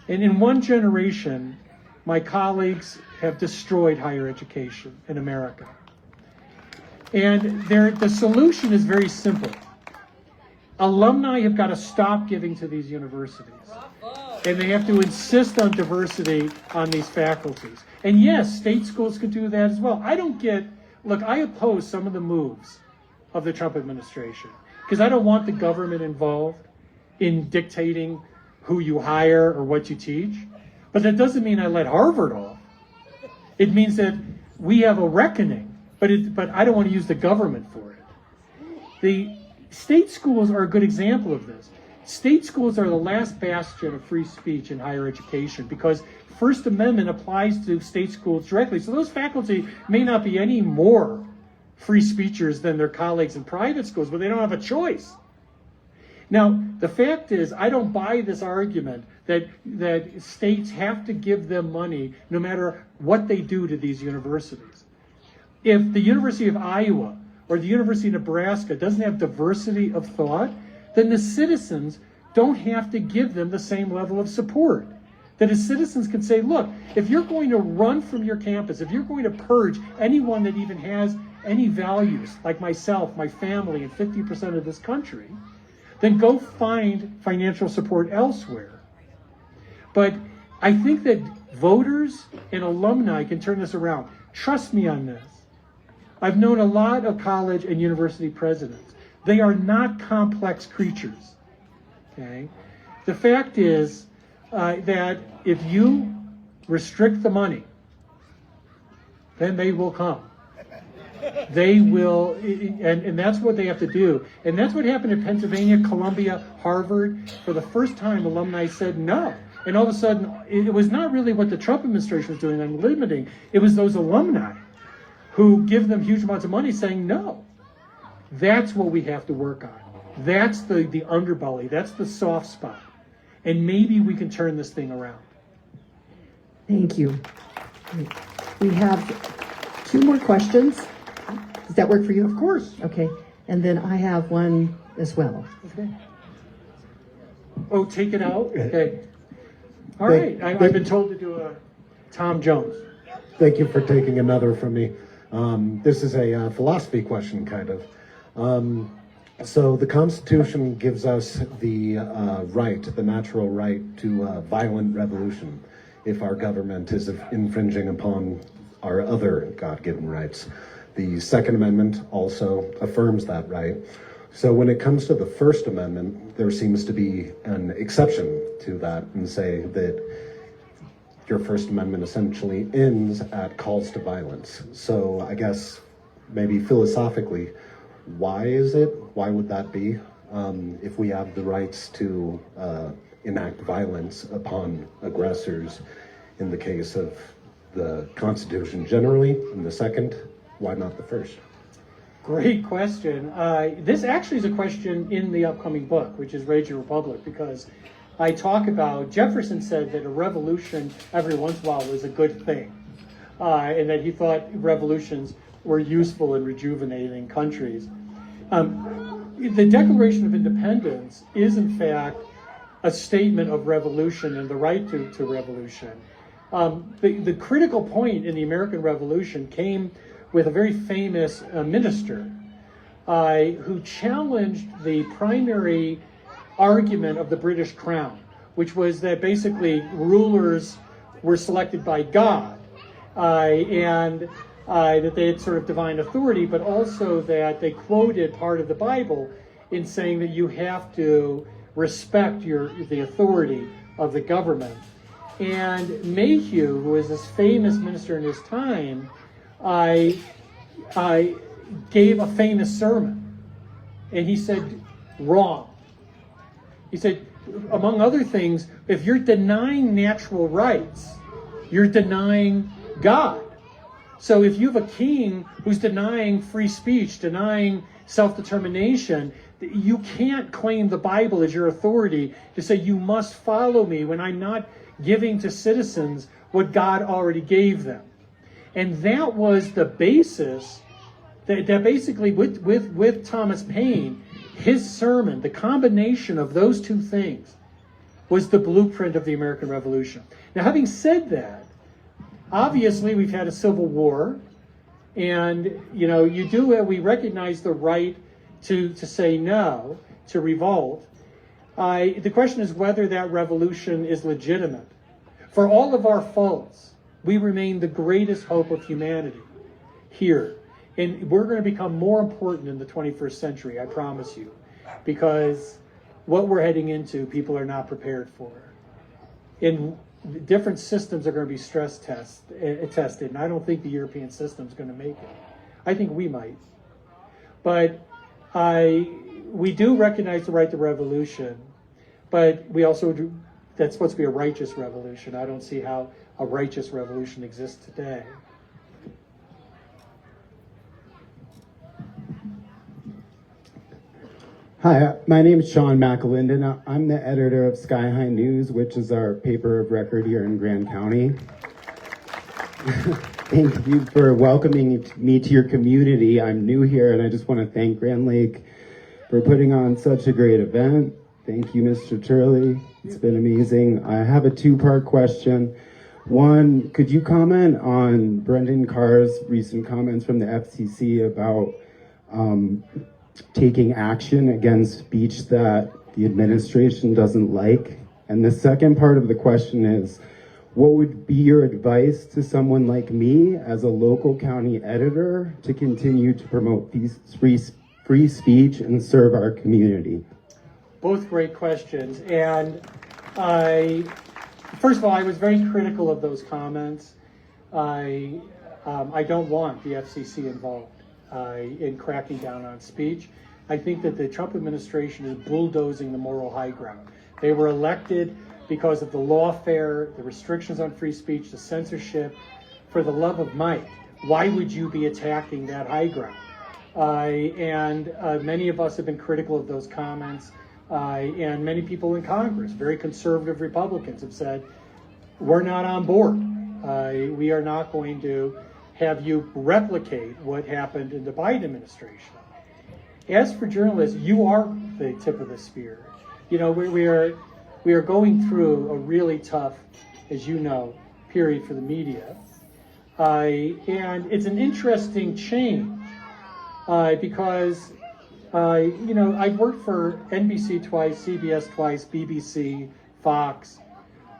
And in one generation, my colleagues have destroyed higher education in America. And the solution is very simple. Alumni have got to stop giving to these universities. And they have to insist on diversity on these faculties. And yes, state schools could do that as well. I oppose some of the moves of the Trump administration because I don't want the government involved in dictating who you hire or what you teach. But that doesn't mean I let Harvard off. It means that we have a reckoning, but I don't want to use the government for it. The state schools are a good example of this. State schools are the last bastion of free speech in higher education because First Amendment applies to state schools directly. So those faculty may not be any more free speechers than their colleagues in private schools, but they don't have a choice. Now, the fact is, I don't buy this argument that states have to give them money no matter what they do to these universities. If the University of Iowa or the University of Nebraska doesn't have diversity of thought, then the citizens don't have to give them the same level of support. That as citizens can say, look, if you're going to run from your campus, if you're going to purge anyone that even has any values, like myself, my family, and 50% of this country, then go find financial support elsewhere. But I think that voters and alumni can turn this around. Trust me on this. I've known a lot of college and university presidents. They are not complex creatures. Okay? The fact is that if you restrict the money, then they will come. They will, and that's what they have to do. And that's what happened in Pennsylvania, Columbia, Harvard. For the first time, alumni said no. And all of a sudden, it was not really what the Trump administration was doing on limiting. It was those alumni who give them huge amounts of money saying no. That's what we have to work on. That's the underbelly. That's the soft spot. And maybe we can turn this thing around. Thank you. We have 2 more questions. Does that work for you? Of course. Okay. And then I have one as well. Okay. Oh, take it out? Okay. All right. I've been told to do a Tom Jones. Thank you for taking another from me. This is a philosophy question, kind of. So the Constitution gives us the right, the natural right to violent revolution if our government is infringing upon our other God-given rights. The Second Amendment also affirms that right. So when it comes to the First Amendment, there seems to be an exception to that and say that your First Amendment essentially ends at calls to violence. So I guess maybe philosophically, why is it? Why would that be? If we have the rights to enact violence upon aggressors in the case of the Constitution generally, and the second, why not the first? Great question. This actually is a question in the upcoming book, which is Raging Republic, because I talk about, Jefferson said that a revolution every once in a while was a good thing, and that he thought revolutions were useful in rejuvenating countries. The Declaration of Independence is, in fact, a statement of revolution and the right to revolution. The critical point in the American Revolution came with a very famous minister who challenged the primary argument of the British Crown, which was that basically rulers were selected by God, and that they had sort of divine authority, but also that they quoted part of the Bible in saying that you have to respect the authority of the government. And Mayhew, who was this famous minister in his time, I gave a famous sermon, and he said, wrong. He said, among other things, if you're denying natural rights, you're denying God. So if you have a king who's denying free speech, denying self-determination, you can't claim the Bible as your authority to say you must follow me when I'm not giving to citizens what God already gave them. And that was the basis that basically with Thomas Paine, his sermon, the combination of those two things was the blueprint of the American Revolution. Now, having said that, obviously we've had a civil war, and we recognize the right to say no, to revolt. The question is whether that revolution is legitimate. For all of our faults, we remain the greatest hope of humanity here. And we're going to become more important in the 21st century, I promise you, because what we're heading into, people are not prepared for. And different systems are going to be stress tested, and I don't think the European system is going to make it. I think we might. But we do recognize the right to revolution, but we also do, that's supposed to be a righteous revolution. I don't see how a righteous revolution exists today. Hi, my name is Sean McAlinden. I'm the editor of Sky High News, which is our paper of record here in Grand County. Thank you for welcoming me to your community. I'm new here, and I just want to thank Grand Lake for putting on such a great event. Thank you, Mr. Turley. It's been amazing. I have a two-part question. One, could you comment on Brendan Carr's recent comments from the FCC about taking action against speech that the administration doesn't like? And the second part of the question is, what would be your advice to someone like me as a local county editor to continue to promote free speech and serve our community? Both great questions. And first of all, I was very critical of those comments. I don't want the FCC involved in cracking down on speech. I think that the Trump administration is bulldozing the moral high ground. They were elected because of the lawfare, the restrictions on free speech, the censorship. For the love of Mike, why would you be attacking that high ground? And many of us have been critical of those comments. And many people in Congress, very conservative Republicans, have said, we're not on board. We are not going to have you replicate what happened in the Biden administration. As for journalists, you are the tip of the spear. You know, we are going through a really tough, as you know, period for the media. And it's an interesting change because, you know, I've worked for NBC twice, CBS twice, BBC, Fox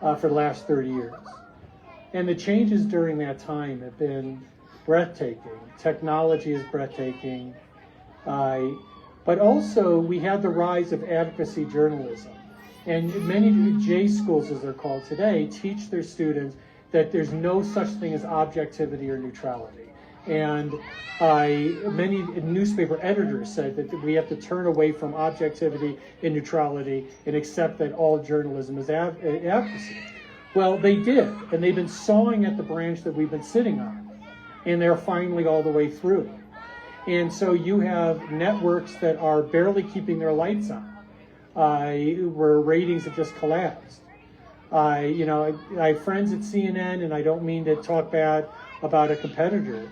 for the last 30 years. And the changes during that time have been breathtaking. Technology is breathtaking. But also, we had the rise of advocacy journalism. And many J schools, as they're called today, teach their students that there's no such thing as objectivity or neutrality. And many newspaper editors said that we have to turn away from objectivity and neutrality and accept that all journalism is advocacy. Well, they did, and they've been sawing at the branch that we've been sitting on, and they're finally all the way through. And so you have networks that are barely keeping their lights on, where ratings have just collapsed. You know, I have friends at CNN, and I don't mean to talk bad about a competitor,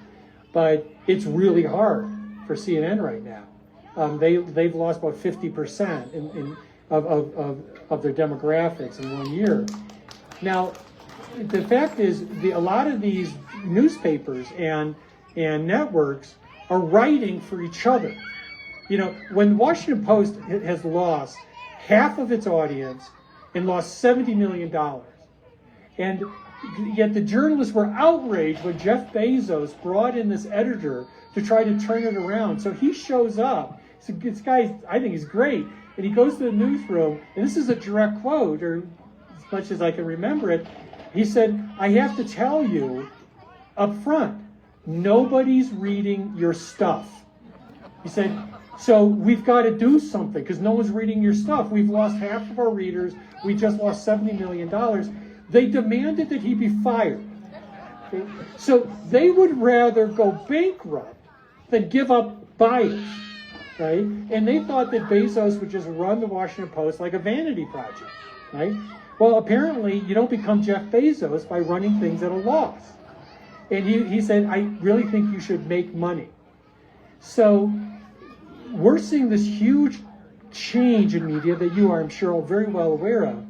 but it's really hard for CNN right now. They've lost about 50% of their demographics in 1 year. Now, the fact is, a lot of these newspapers and networks are writing for each other. You know, when the Washington Post has lost half of its audience and lost $70 million, and yet the journalists were outraged when Jeff Bezos brought in this editor to try to turn it around. So he shows up. So this guy, I think he's great, and he goes to the newsroom, and this is a direct quote, or as much as I can remember it. He said, "I have to tell you up front, nobody's reading your stuff." He said, "So we've got to do something because no one's reading your stuff. We've lost half of our readers. We just lost $70 million. They demanded that he be fired. Okay? So they would rather go bankrupt than give up buyers, right? And they thought that Bezos would just run the Washington Post like a vanity project, right? Well, apparently you don't become Jeff Bezos by running things at a loss. And he said, "I really think you should make money." So we're seeing this huge change in media that you are, I'm sure, very well aware of.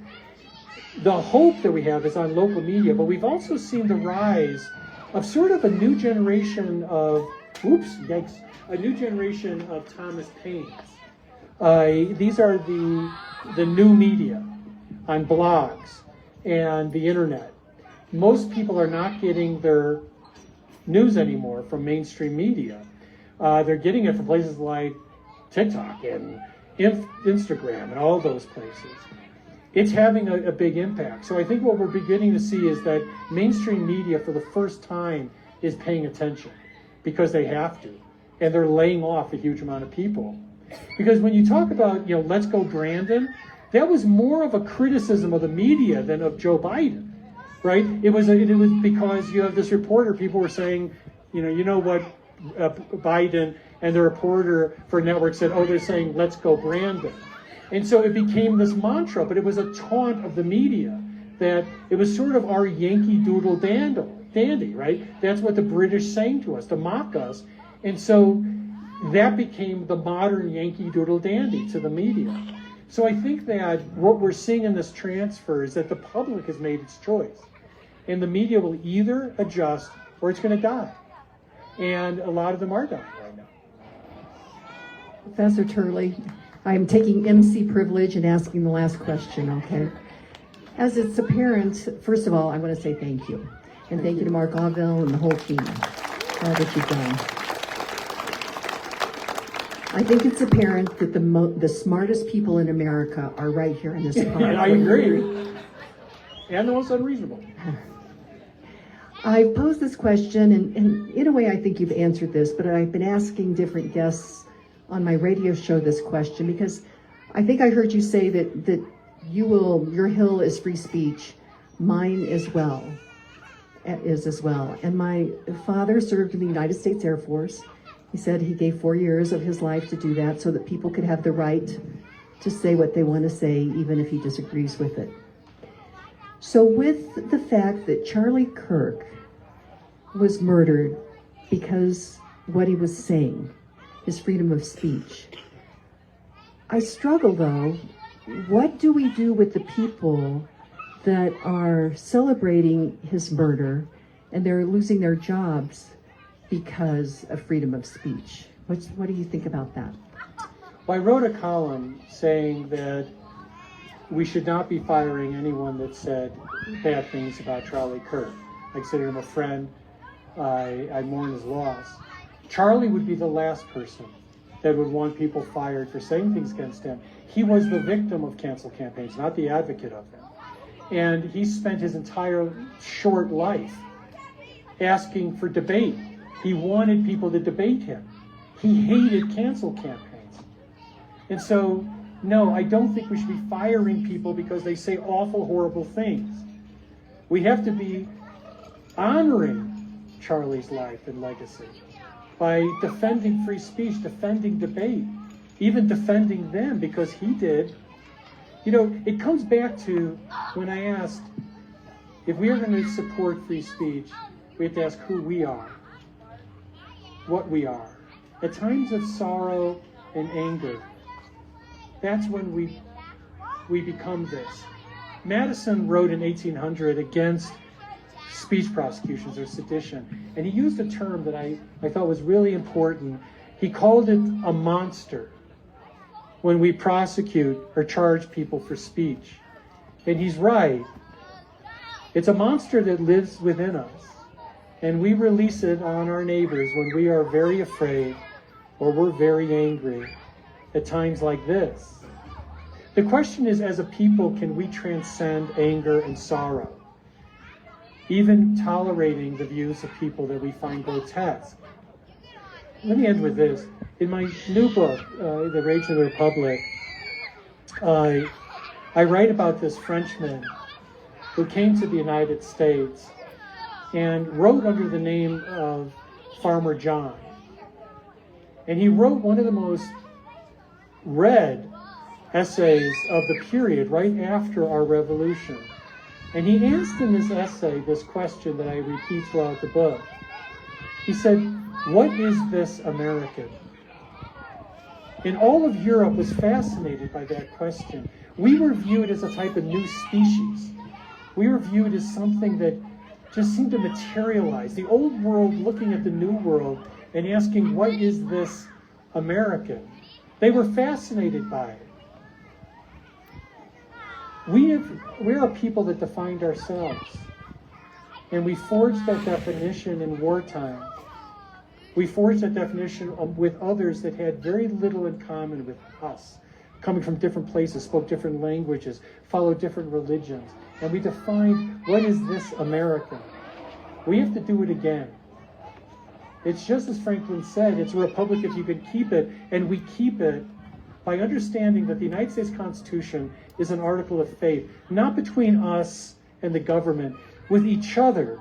The hope that we have is on local media, but we've also seen the rise of sort of a new generation of, a new generation of Thomas Paines. These are the new media on blogs and the internet. Most people are not getting their news anymore from mainstream media. They're getting it from places like TikTok Instagram and all those places, it's having a big impact. So I think what we're beginning to see is that mainstream media for the first time is paying attention because they have to. And they're laying off a huge amount of people. Because when you talk about, let's go Brandon, that was more of a criticism of the media than of Joe Biden, right? It was because you have this reporter, people were saying, Biden, and the reporter for network said, they're saying, let's go Brandon. And so it became this mantra, but it was a taunt of the media, that it was sort of our Yankee Doodle dandy, right? That's what the British sang to us, to mock us. And so that became the modern Yankee Doodle dandy to the media. So I think that what we're seeing in this transfer is that the public has made its choice. And the media will either adjust or it's going to die. And a lot of them are dying right now. Professor Turley, I'm taking MC privilege and asking the last question, okay? As it's apparent, first of all, I want to say thank you. And thank you to Mark Auville and the whole team for all that you've done. I think it's apparent that the smartest people in America are right here in this park. I agree. And the most unreasonable. I've posed this question, and in a way I think you've answered this, but I've been asking different guests on my radio show this question because I think I heard you say that your hill is free speech, mine is as well. And my father served in the United States Air Force. He said he gave 4 years of his life to do that so that people could have the right to say what they want to say, even if he disagrees with it. So with the fact that Charlie Kirk was murdered because what he was saying, his freedom of speech, I struggle though, what do we do with the people that are celebrating his murder and they're losing their jobs because of freedom of speech? What do you think about that? Well, I wrote a column saying that we should not be firing anyone that said bad things about Charlie Kirk. I consider him a friend. I mourn his loss. Charlie would be the last person that would want people fired for saying things against him. He was the victim of cancel campaigns, not the advocate of them. And he spent his entire short life asking for debate. He wanted people to debate him. He hated cancel campaigns. And so, no, I don't think we should be firing people because they say awful, horrible things. We have to be honoring Charlie's life and legacy by defending free speech, defending debate, even defending them because he did. It comes back to when I asked, if we are going to support free speech, we have to ask who we are, what we are. At times of sorrow and anger, that's when we become this. Madison wrote in 1800 against speech prosecutions or sedition, and he used a term that I thought was really important. He called it a monster when we prosecute or charge people for speech. And he's right. It's a monster that lives within us, and we release it on our neighbors when we are very afraid or we're very angry at times like this. The question is, as a people, can we transcend anger and sorrow, even tolerating the views of people that we find grotesque? Let me end with this. In my new book, The Rage of the Republic, I write about this Frenchman who came to the United States and wrote under the name of Farmer John. And he wrote one of the most read essays of the period right after our revolution. And he asked in this essay this question that I repeat throughout the book. He said, "What is this American?" And all of Europe was fascinated by that question. We were viewed as a type of new species. We were viewed as something that just seemed to materialize. The old world looking at the new world and asking, what is this American? They were fascinated by it. We're a people that defined ourselves. And we forged that definition in wartime. We forged that definition with others that had very little in common with us. coming from different places, spoke different languages, followed different religions. And we defined, what is this America? We have to do it again. It's just as Franklin said, it's a republic if you can keep it, and we keep it by understanding that the United States Constitution is an article of faith, not between us and the government, with each other.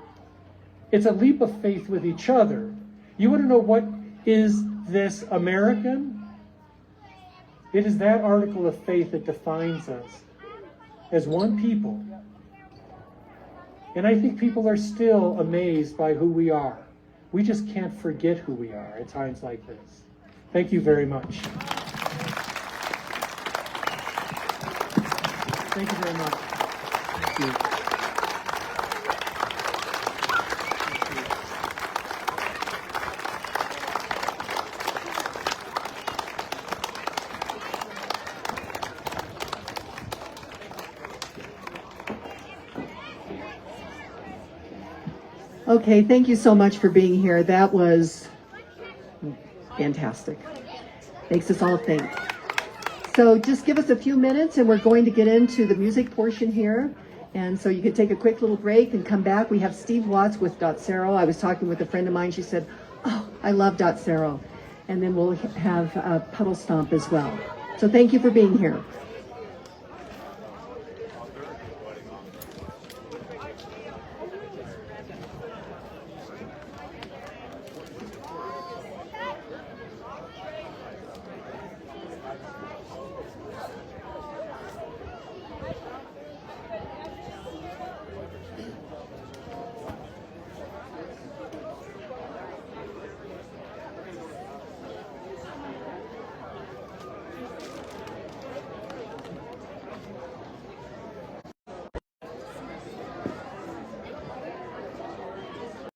It's a leap of faith with each other. You want to know what is this American? It is that article of faith that defines us as one people. And I think people are still amazed by who we are. We just can't forget who we are at times like this. Thank you very much. Thank you very much. Thank you. Okay, thank you so much for being here. That was fantastic. Makes us all think. So just give us a few minutes and we're going to get into the music portion here. And so you can take a quick little break and come back. We have Steve Watts with Dotsero. I was talking with a friend of mine. She said, oh, I love Dotsero. And then we'll have Puddle Stomp as well. So thank you for being here.